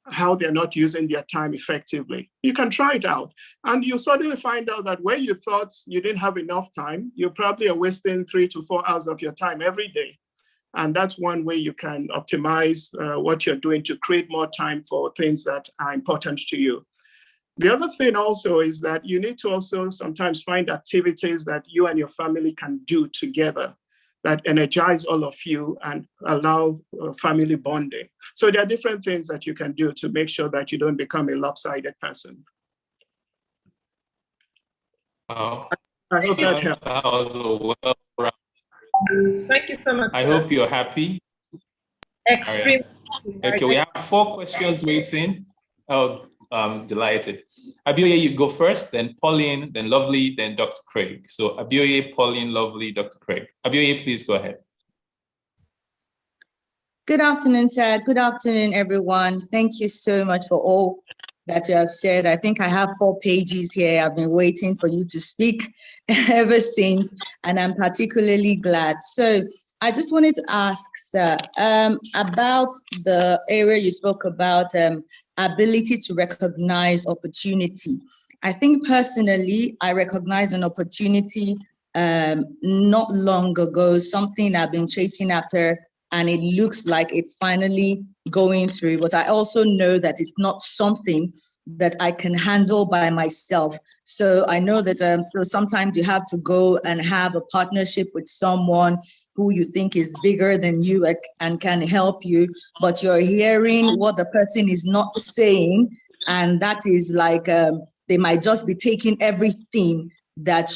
Speaker 7: how they're not using their time effectively. You can try it out. And you suddenly find out that where you thought you didn't have enough time, you probably are wasting 3 to 4 hours of your time every day. And that's one way you can optimize what you're doing to create more time for things that are important to you. The other thing also is that you need to also sometimes find activities that you and your family can do together that energize all of you and allow family bonding. So there are different things that you can do to make sure that you don't become a lopsided person.
Speaker 1: Wow.
Speaker 7: I hope that helps.
Speaker 1: That was a well-rounded.
Speaker 4: Thank you so much.
Speaker 1: I hope you're happy.
Speaker 4: Extremely.
Speaker 1: Okay, we have 4 questions waiting. Oh, delighted. Abioye, you go first, then Pauline, then Lovely, then Dr. Craig. So Abioye, Pauline, Lovely, Dr. Craig. Abioye, please go ahead.
Speaker 8: Good afternoon, Ted. Good afternoon, everyone. Thank you so much for all that you have shared. I think I have 4 pages here. I've been waiting for you to speak ever since, and I'm particularly glad. So I just wanted to ask, sir, about the area you spoke about, ability to recognize opportunity. I think personally, I recognize an opportunity not long ago, something I've been chasing after, and it looks like it's finally going through. But I also know that it's not something that I can handle by myself. So I know that so sometimes you have to go and have a partnership with someone who you think is bigger than you and can help you, but you're hearing what the person is not saying, and that is like they might just be taking everything that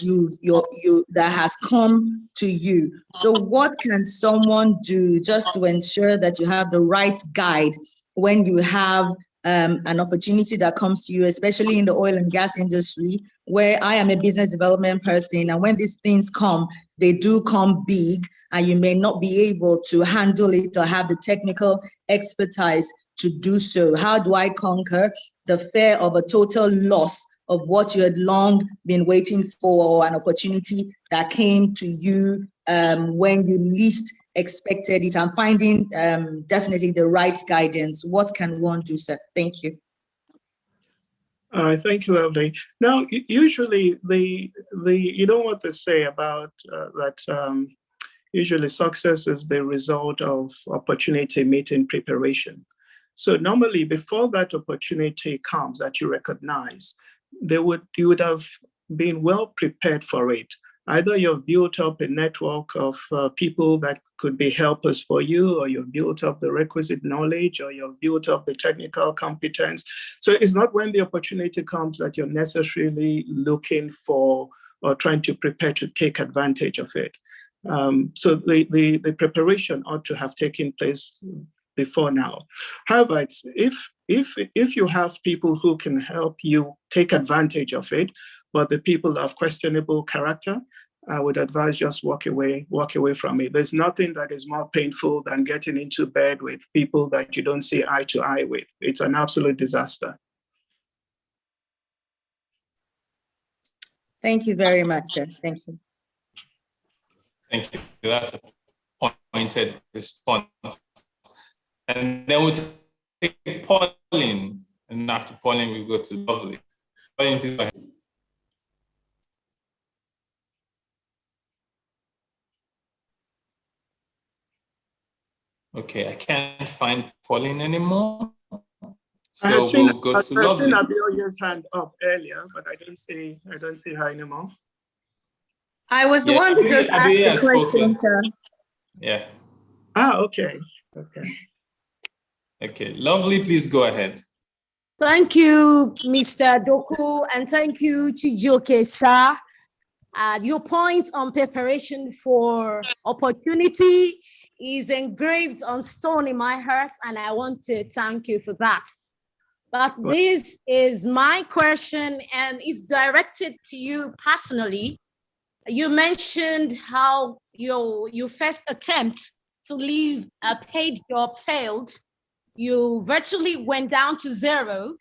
Speaker 8: that has come to you. So what can someone do just to ensure that you have the right guide when you have an opportunity that comes to you, especially in the oil and gas industry, where I am a business development person, and when these things come, they do come big, and you may not be able to handle it or have the technical expertise to do so. How do I conquer the fear of a total loss of what you had long been waiting for, or an opportunity that came to you when you least expected it? I'm finding definitely the right guidance. What can one do, sir? Thank you.
Speaker 7: All right, thank you, Lovely. Now, usually you know what they say about that usually success is the result of opportunity meeting preparation. So normally before that opportunity comes that you recognize, you would have been well prepared for it. Either you've built up a network of people that could be helpers for you, or you've built up the requisite knowledge, or you've built up the technical competence. So it's not when the opportunity comes that you're necessarily looking for or trying to prepare to take advantage of it. So the preparation ought to have taken place before now. However, if you have people who can help you take advantage of it, but the people of questionable character, I would advise just walk away from it. There's nothing that is more painful than getting into bed with people that you don't see eye to eye with. It's an absolute disaster.
Speaker 8: Thank you very much, sir. Thank you.
Speaker 1: Thank you. That's a pointed response. And then we'll take Pauline, and after Pauline, we go to Lovely. Pauline, please go ahead. Okay, I can't find Pauline anymore. So we'll go to Lovely.
Speaker 7: I've seen Abioye's hand up earlier, but I don't see her anymore.
Speaker 8: I was the one who just asked the question, sir.
Speaker 1: Yeah.
Speaker 7: Okay.
Speaker 1: Okay, Lovely, please go ahead.
Speaker 5: Thank you, Mr. Doku, and thank you, Chijioke, sir. Your point on preparation for opportunity is engraved on stone in my heart, and I want to thank you for that. But this is my question, and it's directed to you personally. You mentioned how your first attempt to leave a paid job failed. You virtually went down to zero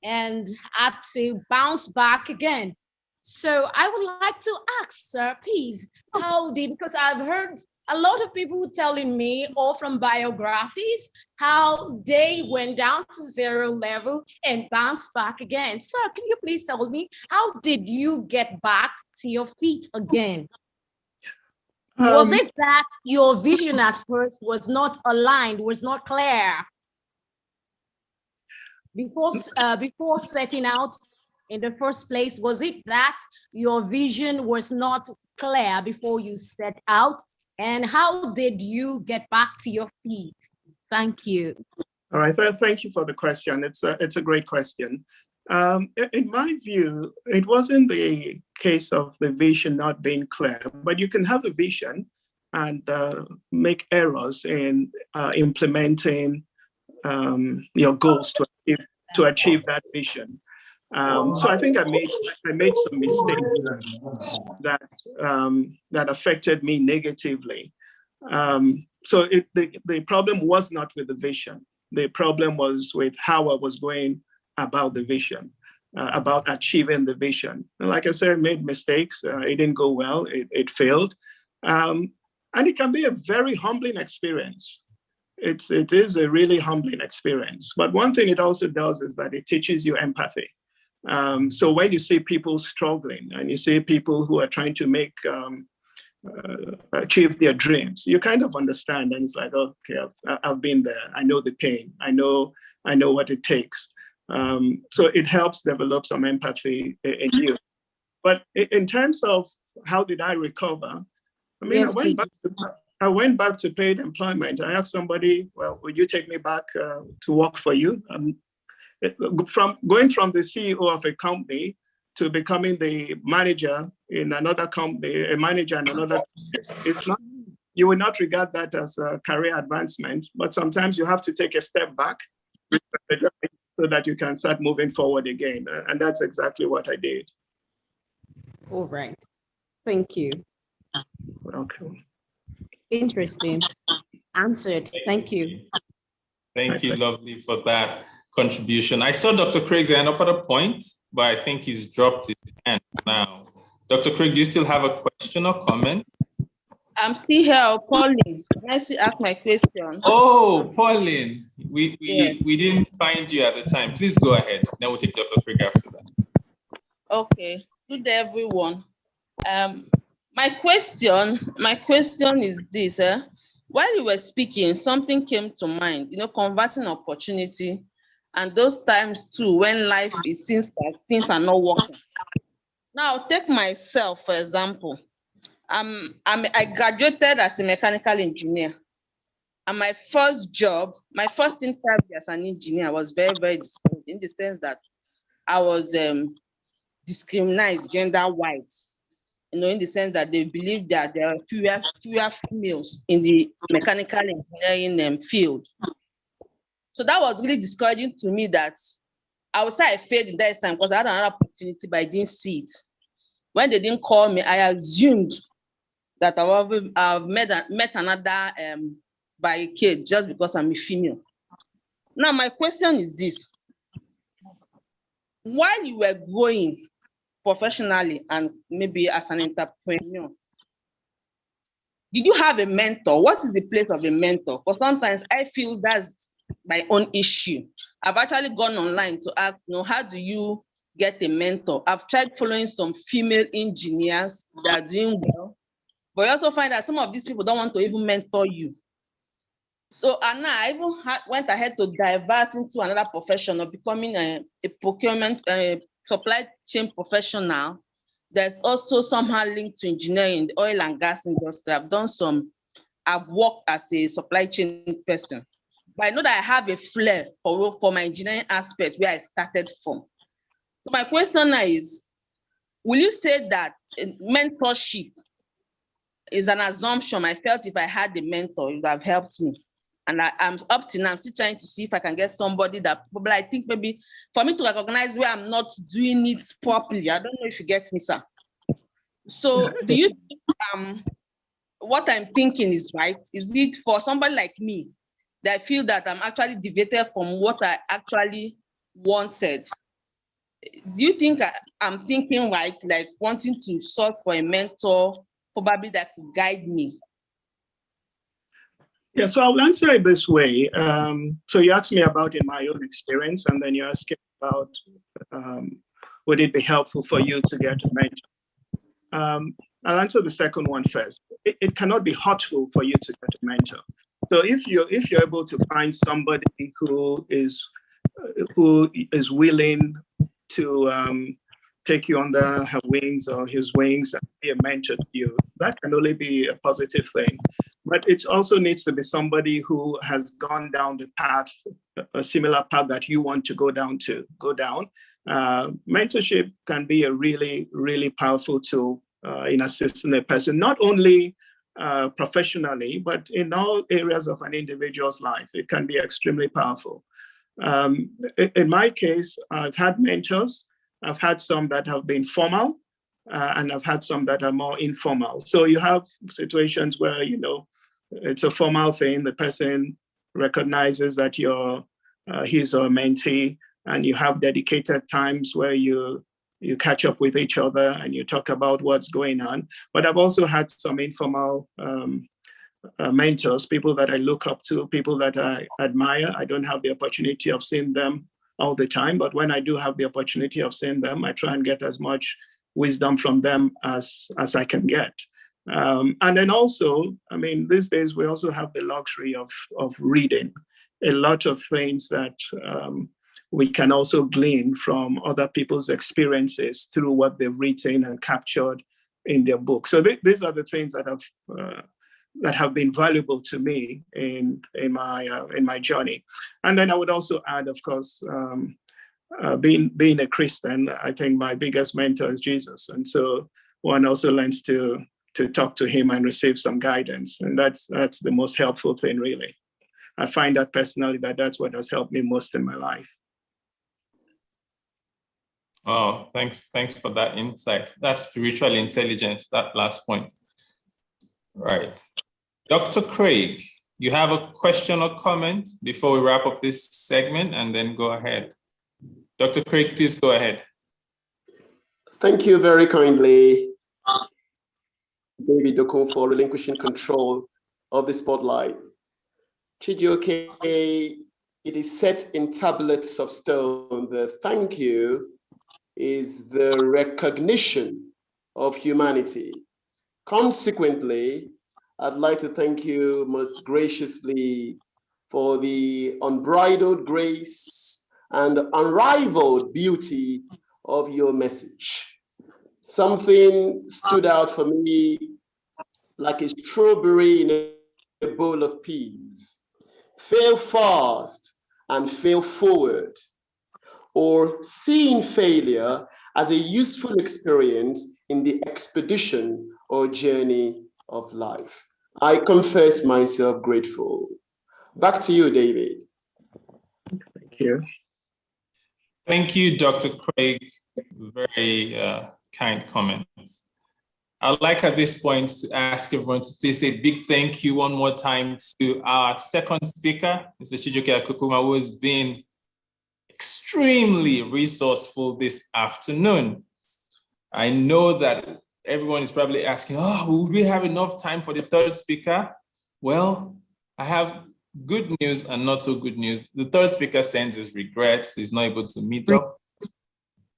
Speaker 5: and had to bounce back again. So I would like to ask, sir, please, because I've heard a lot of people telling me, all from biographies, how they went down to zero level and bounced back again. Sir, can you please tell me, how did you get back to your feet again? Was it that your vision at first was not aligned, was not clear? Before setting out in the first place, was it that your vision was not clear before you set out? And how did you get back to your feet? Thank you.
Speaker 7: All right, thank you for the question. It's a great question. In my view, it wasn't the case of the vision not being clear, but you can have a vision and make errors in implementing your goals to achieve that vision. So I think I made some mistakes that affected me negatively. So the problem was not with the vision. The problem was with how I was going about the vision, about achieving the vision. And like I said, I made mistakes. It didn't go well. It failed. And it can be a very humbling experience. It is a really humbling experience. But one thing it also does is that it teaches you empathy. So when you see people struggling and you see people who are trying to achieve their dreams, you kind of understand, and it's like, okay, I've been there. I know the pain. I know what it takes. So it helps develop some empathy in you. But in terms of how did I recover? I mean, yes, I went back to paid employment. I asked somebody, well, would you take me back to work for you? Going from the CEO of a company to becoming the manager in another company, a manager in another, it's not, you will not regard that as a career advancement, but sometimes you have to take a step back so that you can start moving forward again. And that's exactly what I did.
Speaker 5: All right. Thank you.
Speaker 7: Welcome.
Speaker 5: Interesting. Answered. Thank you.
Speaker 1: Thank you, Lovely, for that contribution. I saw Dr. Craig's hand up at a point, but I think he's dropped his hand now. Dr. Craig, do you still have a question or comment?
Speaker 9: I'm still here, Pauline. Can I still ask my question?
Speaker 1: Oh, Pauline, we didn't find you at the time. Please go ahead. Then we'll take Dr. Craig after that.
Speaker 9: Okay. Good day, everyone. My question is this. While you were speaking, something came to mind, converting opportunity, and those times too, when life seems like things are not working. Now, take myself, for example. I graduated as a mechanical engineer. And my first job, my first interview as an engineer was very, very discouraging in the sense that I was discriminated gender-wise. in the sense that they believe that there are fewer females in the mechanical engineering field. So that was really discouraging to me, that I would say I failed in that time because I had another opportunity, but I didn't see it. When they didn't call me, I assumed that I've met another by a kid just because I'm a female. Now, my question is this. While you were growing professionally and maybe as an entrepreneur, did you have a mentor? What is the place of a mentor? Because sometimes I feel that's my own issue. I've actually gone online to ask, how do you get a mentor? I've tried following some female engineers that are doing well, but you also find that some of these people don't want to even mentor you. So, and now I even went ahead to divert into another profession of becoming a procurement, supply chain professional. There's also somehow linked to engineering, the oil and gas industry. I've worked as a supply chain person. But I know that I have a flair for my engineering aspect where I started from. So my question now is, will you say that mentorship is an assumption? I felt if I had a mentor, it would have helped me. And I'm up to now, I'm still trying to see if I can get somebody that probably, I think maybe for me to recognize where I'm not doing it properly. I don't know if you get me, sir. So do you think what I'm thinking is right? Is it for somebody like me that I feel that I'm actually deviated from what I actually wanted? Do you think I'm thinking right, like wanting to search for a mentor, probably that could guide me?
Speaker 7: Yeah, so I'll answer it this way. So you asked me about in my own experience, and then you asked about would it be helpful for you to get a mentor? I'll answer the second one first. It cannot be hurtful for you to get a mentor. So if you're able to find somebody who is willing to take you under her wings or his wings and be a mentor to you, that can only be a positive thing. But it also needs to be somebody who has gone down the path, a similar path that you want to go down. Mentorship can be a really, really powerful tool in assisting a person, not only professionally, but in all areas of an individual's life. It can be extremely powerful. In my case, I've had mentors. I've had some that have been formal, and I've had some that are more informal. So you have situations where, it's a formal thing. The person recognizes that you're his or mentee, and you have dedicated times where you catch up with each other and you talk about what's going on. But I've also had some informal mentors, people that I look up to, people that I admire. I don't have the opportunity of seeing them all the time, but when I do have the opportunity of seeing them, I try and get as much wisdom from them as I can get. And then also, these days we also have the luxury of reading a lot of things that we can also glean from other people's experiences through what they've written and captured in their book. So these are the things that have been valuable to me in my journey. And then I would also add, of course, being a Christian, I think my biggest mentor is Jesus, and so one also learns to talk to him and receive some guidance, and that's the most helpful thing, really. I find that personally that's what has helped me most in my life.
Speaker 1: Oh, thanks for that insight. That's spiritual intelligence, that last point. Right. Dr. Craig, you have a question or comment before we wrap up this segment, and then go ahead. Dr. Craig, please go ahead.
Speaker 3: Thank you very kindly, David Doko, for relinquishing control of the spotlight. Chijioke, it is set in tablets of stone. The thank you is the recognition of humanity. Consequently, I'd like to thank you most graciously for the unbridled grace and unrivaled beauty of your message. Something stood out for me like a strawberry in a bowl of peas. Fail fast and fail forward, or seeing failure as a useful experience in the expedition or journey of life. I confess myself grateful. Back to you, David.
Speaker 7: Thank you.
Speaker 1: Thank you, Dr. Craig. Very kind comments. I'd like at this point to ask everyone to please say a big thank you one more time to our second speaker, Mr. Chijioke Akukuma, who has been extremely resourceful this afternoon. I know that everyone is probably asking, oh, will we have enough time for the third speaker? Well, I have good news and not so good news. The third speaker sends his regrets. He's not able to meet up.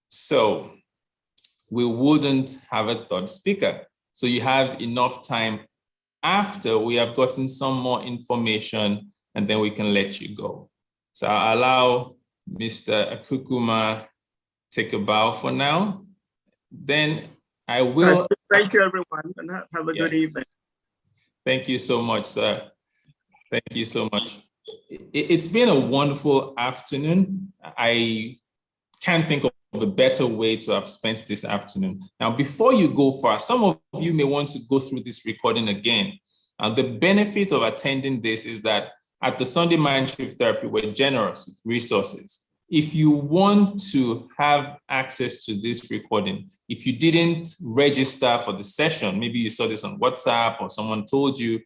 Speaker 1: So we wouldn't have a third speaker. So you have enough time after we have gotten some more information, and then we can let you go. So I'll allow Mr. Akukuma take a bow for now. Then I will.
Speaker 7: Thank you, everyone, and have a good evening.
Speaker 1: Thank you so much, sir. Thank you so much. It's been a wonderful afternoon. I can't think of a better way to have spent this afternoon. Now, before you go far, some of you may want to go through this recording again. The benefit of attending this is that at the Sunday MindShift Therapy, we're generous with resources. If you want to have access to this recording, if you didn't register for the session, maybe you saw this on WhatsApp or someone told you,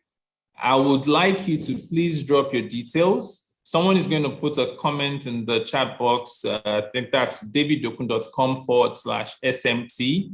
Speaker 1: I would like you to please drop your details. Someone is going to put a comment in the chat box. I think that's daviddokun.com/SMT.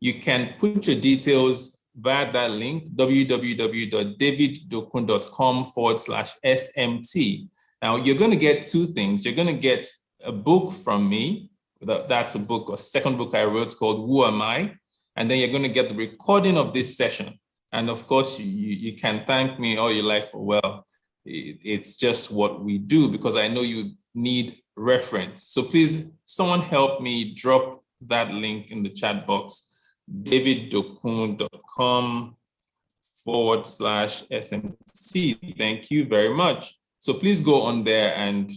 Speaker 1: You can put your details via that link, www.daviddokun.com/SMT. Now, you're going to get two things. You're going to get a book from me. That's a book, a second book I wrote called Who Am I? And then you're going to get the recording of this session. And of course, you can thank me all you like, but well, it's just what we do because I know you need reference. So please, someone help me drop that link in the chat box, daviddokun.com/SMT. Thank you very much. So please go on there and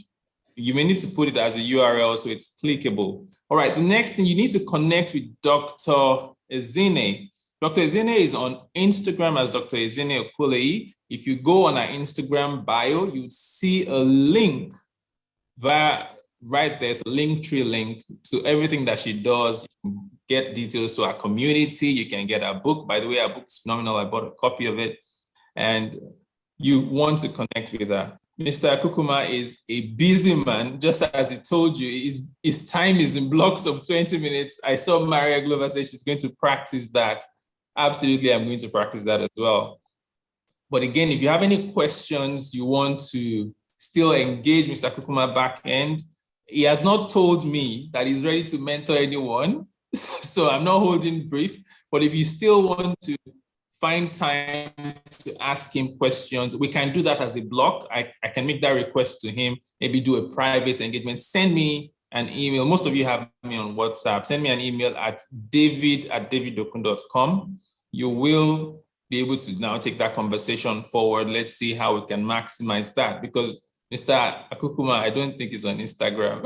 Speaker 1: you may need to put it as a URL so it's clickable. All right, the next thing, you need to connect with Dr. Ezine. Dr. Ezine is on Instagram as Dr. Ezine Okulei. If you go on our Instagram bio, you'd see a link right there's a Linktree link to everything that she does. You can get details to our community. You can get our book. By the way, our book is phenomenal. I bought a copy of it. And you want to connect with her. Mr. Akukuma is a busy man, just as he told you, his time is in blocks of 20 minutes. I saw Maria Glover say she's going to practice that. Absolutely, I'm going to practice that as well. But again, if you have any questions, you want to still engage Mr. Akukuma back end, he has not told me that he's ready to mentor anyone. So I'm not holding brief, but if you still want to find time to ask him questions, we can do that as a block. I can make that request to him, maybe do a private engagement. Send me an email. Most of you have me on WhatsApp. Send me an email at david@daviddokun.com. You will be able to now take that conversation forward. Let's see how we can maximize that because Mr. Akukuma, I don't think he's on Instagram.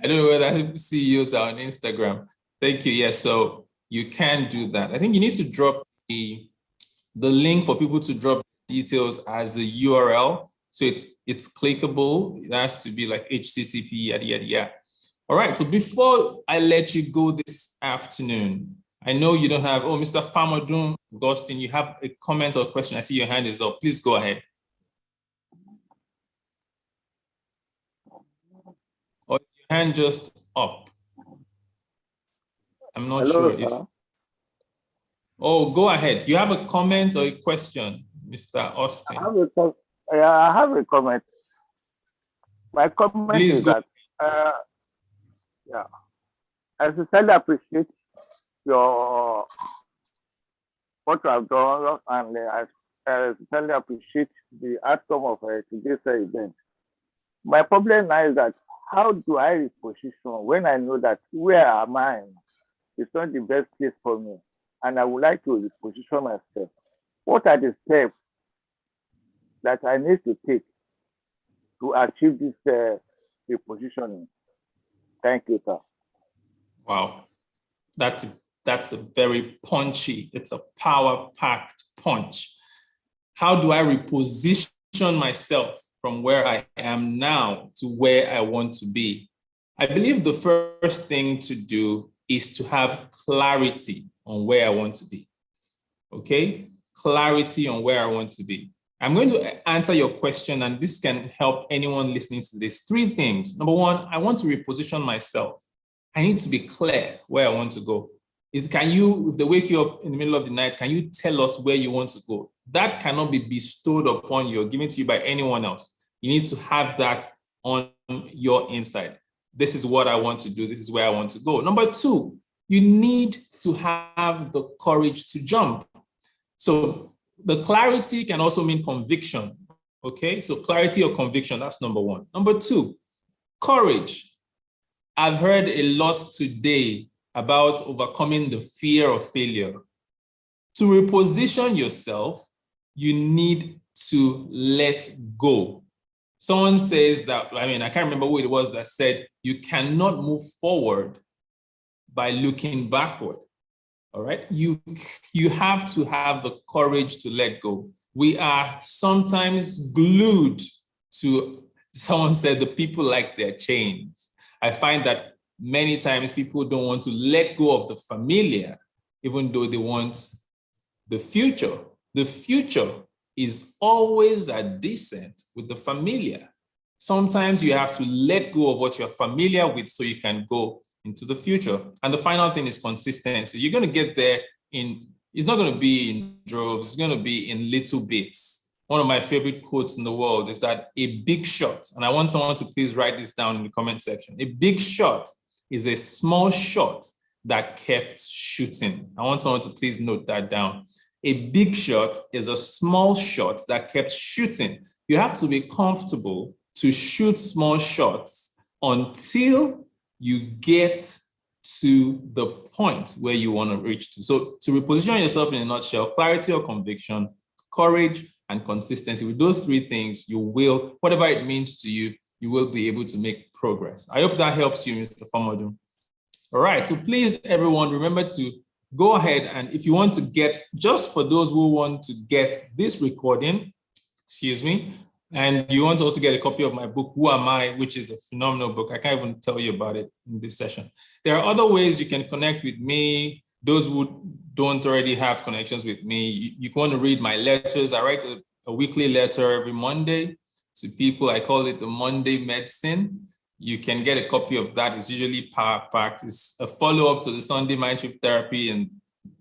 Speaker 1: I don't know whether CEOs are on Instagram. Thank you. Yes, so you can do that. I think you need to drop the link for people to drop details as a URL. So it's clickable. It has to be like HTTP, yada, yada, yada. All right, so before I let you go this afternoon, I know you don't have, Mr. Famadun Gostin, you have a comment or question. I see your hand is up. Please go ahead. Or is your hand just up? I'm not sure if. Oh, go ahead. You have a comment or a question, Mr. Austin?
Speaker 10: I have a comment. My comment
Speaker 1: Please
Speaker 10: is
Speaker 1: go.
Speaker 10: that, I sincerely appreciate what you have done, and I sincerely appreciate the outcome of today's event. My problem now is that how do I reposition when I know that where am I is not the best place for me, and I would like to reposition myself? What are the steps that I need to take to achieve this repositioning? Thank you, sir.
Speaker 1: Wow. That's a very punchy, it's a power-packed punch. How do I reposition myself from where I am now to where I want to be? I believe the first thing to do is to have clarity on where I want to be. Okay? Clarity on where I want to be. I'm going to answer your question, and this can help anyone listening to this. 3 things. Number 1, I want to reposition myself. I need to be clear where I want to go. Can you, if they wake you up in the middle of the night, can you tell us where you want to go? That cannot be bestowed upon you or given to you by anyone else. You need to have that on your inside. This is what I want to do. This is where I want to go. Number 2, you need to have the courage to jump. So the clarity can also mean conviction. Okay, so clarity or conviction, that's number 1. Number 2, courage. I've heard a lot today about overcoming the fear of failure. To reposition yourself, you need to let go. Someone says that, I can't remember who it was that said, you cannot move forward by looking backward. All right, you have to have the courage to let go. We are sometimes glued to, someone said, the people like their chains. I find that many times people don't want to let go of the familiar, even though they want the future. The future is always a descent with the familiar. Sometimes you have to let go of what you're familiar with so you can go into the future. And the final thing is consistency. You're going to get there it's not going to be in droves, it's going to be in little bits. One of my favorite quotes in the world is that a big shot, and I want someone to please write this down in the comment section. A big shot is a small shot that kept shooting. I want someone to please note that down. A big shot is a small shot that kept shooting. You have to be comfortable to shoot small shots until you get to the point where you want to reach to. So to reposition yourself in a nutshell, clarity or conviction, courage, and consistency. With those 3 things, you will, whatever it means to you, you will be able to make progress. I hope that helps you, Mr. Famodu. All right, so please, everyone, remember to go ahead, and if you want to get, just for those who want to get this recording, and you want to also get a copy of my book, Who Am I?, which is a phenomenal book. I can't even tell you about it in this session. There are other ways you can connect with me. Those who don't already have connections with me, you want to read my letters. I write a weekly letter every Monday to people. I call it the Monday Medicine. You can get a copy of that. It's usually power-packed. It's a follow-up to the Sunday MindShift Therapy, and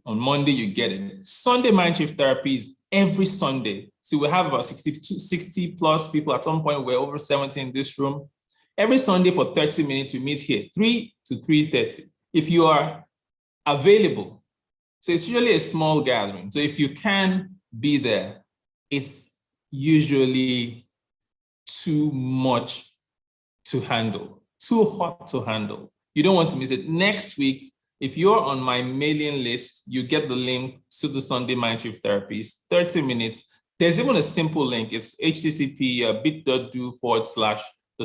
Speaker 1: on Monday you get it. Sunday MindShift Therapy is every Sunday. So we have about 60 plus people. At some point, we're over 70 in this room. Every Sunday for 30 minutes, we meet here, 3 to 3:30. If you are available, so it's usually a small gathering. So if you can be there, it's usually too much to handle, too hot to handle. You don't want to miss it. Next week, if you're on my mailing list, you get the link to the Sunday MindShift Therapy. It's 30 minutes. There's even a simple link. It's http://the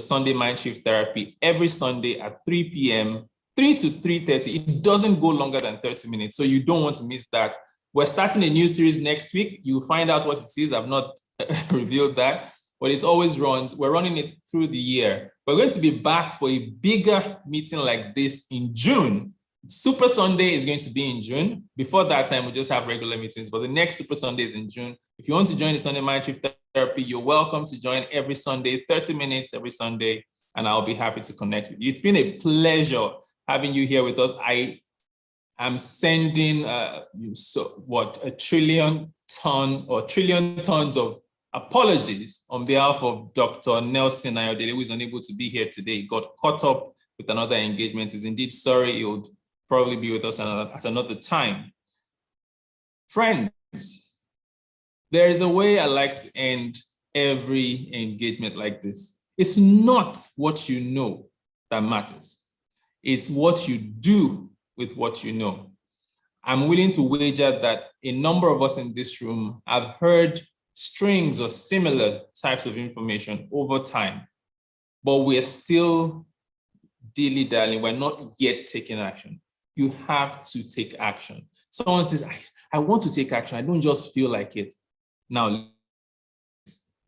Speaker 1: Sunday MindShift Therapy every Sunday at 3 p.m., 3 to 3:30. It doesn't go longer than 30 minutes, so you don't want to miss that. We're starting a new series next week. You'll find out what it is. I've not revealed that, but it always runs. We're running it through the year. We're going to be back for a bigger meeting like this in June. Super Sunday is going to be in June. Before that time, we just have regular meetings, but the next Super Sunday is in June. If you want to join the Sunday MindShift Therapy, you're welcome to join every Sunday, 30 minutes every Sunday, and I'll be happy to connect with you. It's been a pleasure having you here with us. I am sending a trillion tons of apologies on behalf of Dr. Nelson Ayodele, who is unable to be here today. He got caught up with another engagement. He's indeed sorry. He'll probably be with us at another time. Friends, there is a way I like to end every engagement like this. It's not what you know that matters. It's what you do with what you know. I'm willing to wager that a number of us in this room have heard strings of similar types of information over time, but we're still dilly-dallying, we're not yet taking action. You have to take action. Someone says, I want to take action. I don't just feel like it. Now,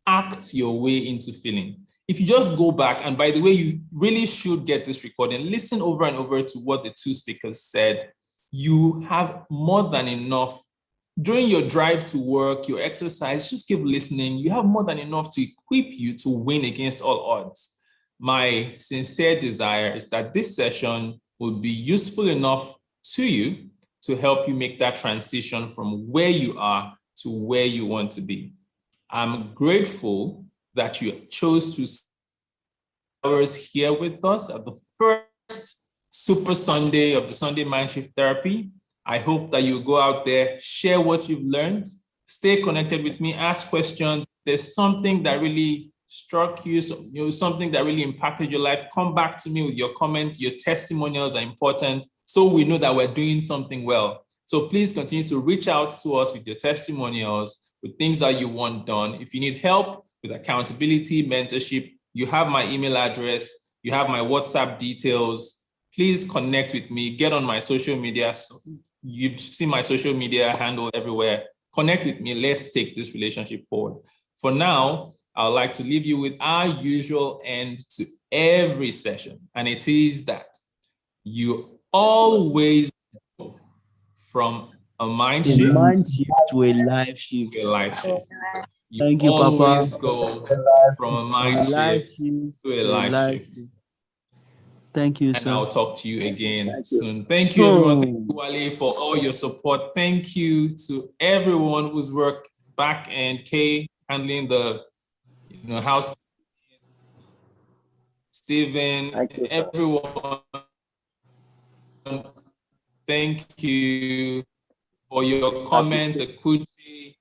Speaker 1: act your way into feeling. If you just go back, and by the way, you really should get this recording, listen over and over to what the two speakers said. You have more than enough. During your drive to work, your exercise, just keep listening. You have more than enough to equip you to win against all odds. My sincere desire is that this session will be useful enough to you to help you make that transition from where you are to where you want to be. I'm grateful that you chose to spend hours here with us at the first Super Sunday of the Sunday MindShift Therapy. I hope that you go out there, share what you've learned, stay connected with me, ask questions. There's something that really struck you, something that really impacted your life. Come back to me with your comments. Your testimonials are important, so we know that we're doing something well. So please continue to reach out to us with your testimonials, with things that you want done. If you need help with accountability, mentorship, you have my email address, you have my WhatsApp details. Please connect with me, get on my social media. You see my social media handle everywhere. Connect with me. Let's take this relationship forward. For now, I would like to leave you with our usual end to every session. And it is that you always go from a mind shift,
Speaker 11: to a life shift.
Speaker 1: to a life shift.
Speaker 11: Thank you, Papa.
Speaker 1: Always go from a mind shift to a life shift.
Speaker 11: Thank you, sir.
Speaker 1: And I'll talk to you again soon. Thank you, everyone. Thank you, Wale, for all your support. Thank you to everyone who's worked back and Kay handling the house, Stephen, everyone. Thank you for your comments, Akuchi,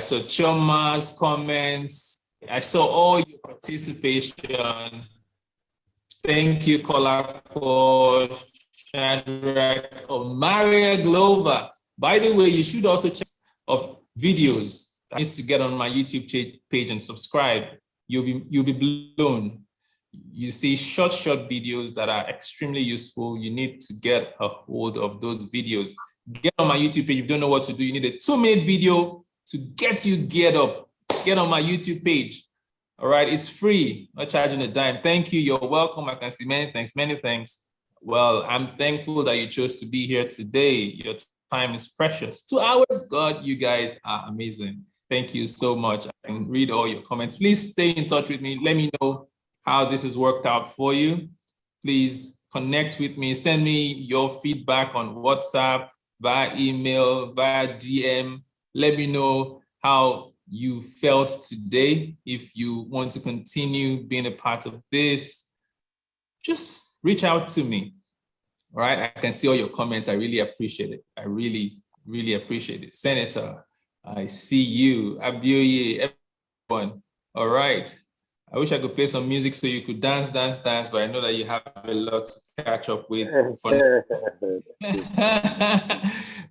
Speaker 1: so Choma's comments. I saw all your participation. Thank you, Kolako, Shadrach, Maria Glover. By the way, you should also check of videos that needs to get on my YouTube page and subscribe. You'll be blown. You see short videos that are extremely useful. You need to get a hold of those videos. Get on my YouTube page. If you don't know what to do, you need a 2-minute video to get you geared up. Get on my YouTube page. All right, it's free, not charging a dime. Thank you, you're welcome. I can see many thanks. Well, I'm thankful that you chose to be here today. Your time is precious. 2 hours, God, you guys are amazing. Thank you so much. I can read all your comments. Please stay in touch with me. Let me know how this has worked out for you. Please connect with me. Send me your feedback on WhatsApp, via email, via DM. Let me know how you felt today. If you want to continue being a part of this, just reach out to me. All right, I can see all your comments. I really appreciate it. I really appreciate it. Senator, I see you. Abioye, everyone. All right. I wish I could play some music so you could dance, but I know that you have a lot to catch up with.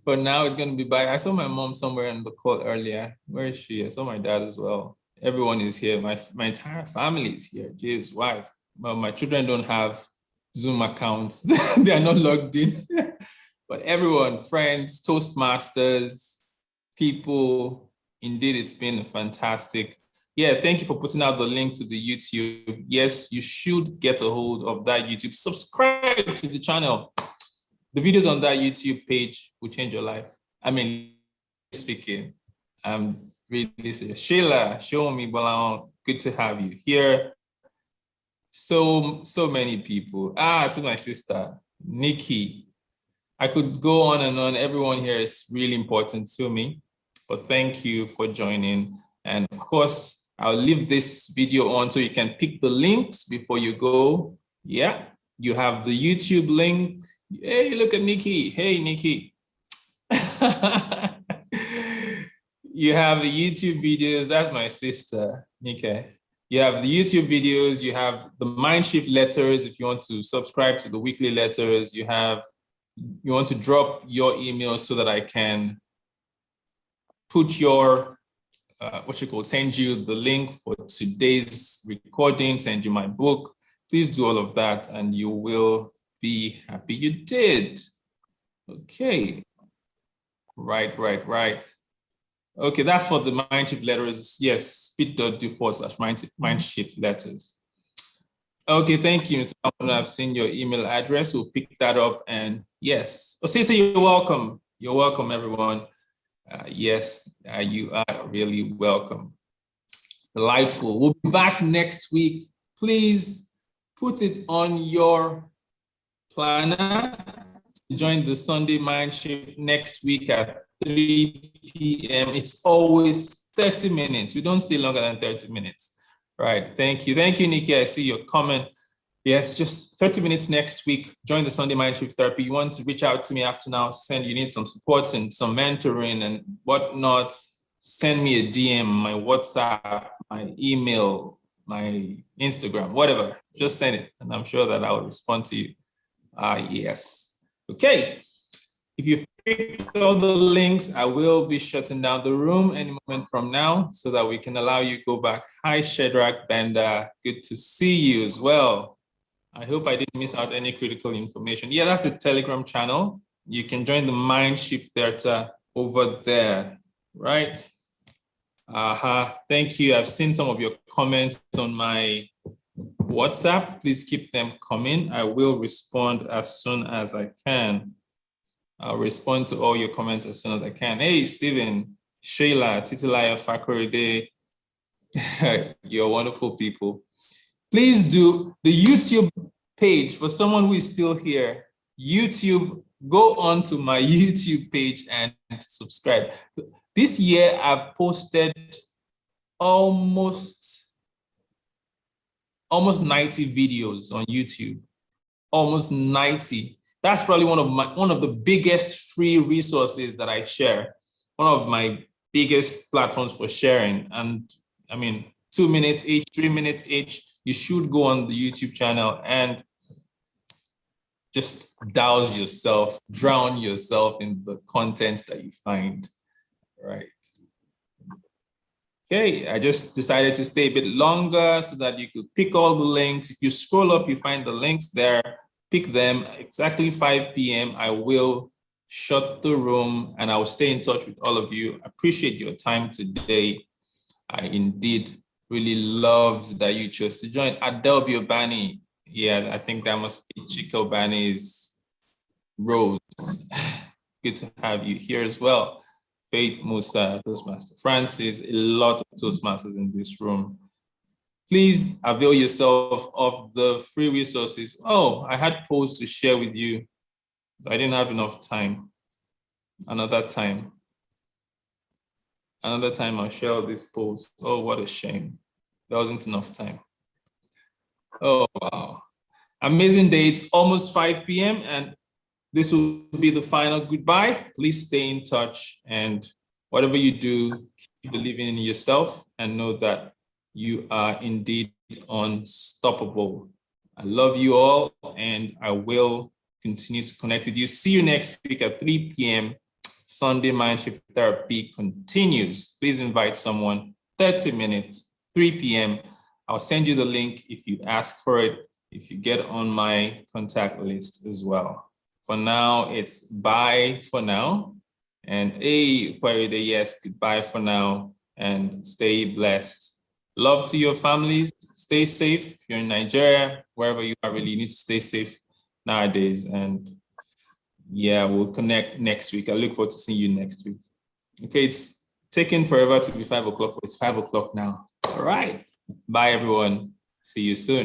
Speaker 1: For now, it's going to be bye. I saw my mom somewhere in the call earlier. Where is she? I saw my dad as well. Everyone is here. My entire family is here. Jay's wife. Well, my children don't have Zoom accounts. They are not logged in. But everyone, friends, Toastmasters, people, indeed, it's been fantastic. Yeah, thank you for putting out the link to the YouTube. Yes, you should get a hold of that YouTube. Subscribe to the channel. The videos on that YouTube page will change your life. I mean, speaking, I'm really serious. Sheila, show me, Balao. Good to have you here. So many people. So my sister, Nikki. I could go on and on. Everyone here is really important to me. But thank you for joining. And of course, I'll leave this video on so you can pick the links before you go. Yeah, you have the YouTube link. Hey, look at Nikki. Hey, Nikki. You have the YouTube videos. That's my sister, Nikki. You have the YouTube videos. You have the MindShift letters if you want to subscribe to the weekly letters. You want to drop your email so that I can put your send you the link for today's recording, send you my book. please do all of that and you will be happy you did. Okay. Right. Okay, that's for the MindShift letters. Yes, speed.do/MindShift letters. Okay, thank you, Mr. Alvin. I've seen your email address. We'll pick that up. And yes, Osita, you're welcome. You're welcome, everyone. Yes, you are really welcome. It's delightful. We'll be back next week. Please put it on your planner to join the Sunday MindShift next week at 3 p.m. It's always 30 minutes. We don't stay longer than 30 minutes. Right. Thank you. Thank you, Nikki. I see your comment. Yes, just 30 minutes next week. Join the Sunday MindShift Therapy. You want to reach out to me after now, you need some support and some mentoring and whatnot. Send me a DM, my WhatsApp, my email, my Instagram, whatever. Just send it. And I'm sure that I will respond to you. Yes. Okay. If you've picked all the links, I will be shutting down the room any moment from now so that we can allow you to go back. Hi, Shadrach Benda. Good to see you as well. I hope I didn't miss out any critical information. Yeah, that's the Telegram channel. You can join the MindShift Theater over there, right? Thank you. I've seen some of your comments on my WhatsApp. Please keep them coming. I will respond as soon as I can. I'll respond to all your comments as soon as I can. Hey, Stephen, Shayla, Titilaya, Fakoride, you're wonderful people. Please do the YouTube page for someone who is still here. YouTube, go on to my YouTube page and subscribe. This year, I've posted almost 90 videos on YouTube, almost 90. That's probably one of the biggest free resources that I share. One of my biggest platforms for sharing. And I mean, 2 minutes each, 3 minutes each. You should go on the YouTube channel and just douse yourself, drown yourself in the content that you find, right? Okay, I just decided to stay a bit longer so that you could pick all the links. If you scroll up, you find the links there. Pick them. Exactly 5 p.m. I will shut the room and I will stay in touch with all of you. I appreciate your time today. I indeed really loved that you chose to join. Adelbio Bani. Yeah, I think that must be Chico Bani's Rose. Good to have you here as well. Faith Musa, Toastmaster Francis, a lot of Toastmasters in this room. Please avail yourself of the free resources. Oh, I had polls to share with you. I didn't have enough time. Another time I'll share all these polls. Oh, what a shame. There wasn't enough time. Oh, wow. Amazing day. It's almost 5 p.m. and this will be the final goodbye. Please stay in touch and whatever you do, keep believing in yourself and know that you are indeed unstoppable. I love you all and I will continue to connect with you. See you next week at 3 p.m. Sunday MindShift Therapy continues. Please invite someone, 30 minutes, 3 p.m. I'll send you the link if you ask for it, if you get on my contact list as well. For now, it's bye for now. And hey, yes, goodbye for now and stay blessed. Love to your families. Stay safe. If you're in Nigeria, wherever you are, really need to stay safe nowadays. And yeah, we'll connect next week. I look forward to seeing you next week. Okay, it's taken forever to be 5 o'clock, but it's 5 o'clock now. All right. Bye, everyone. See you soon.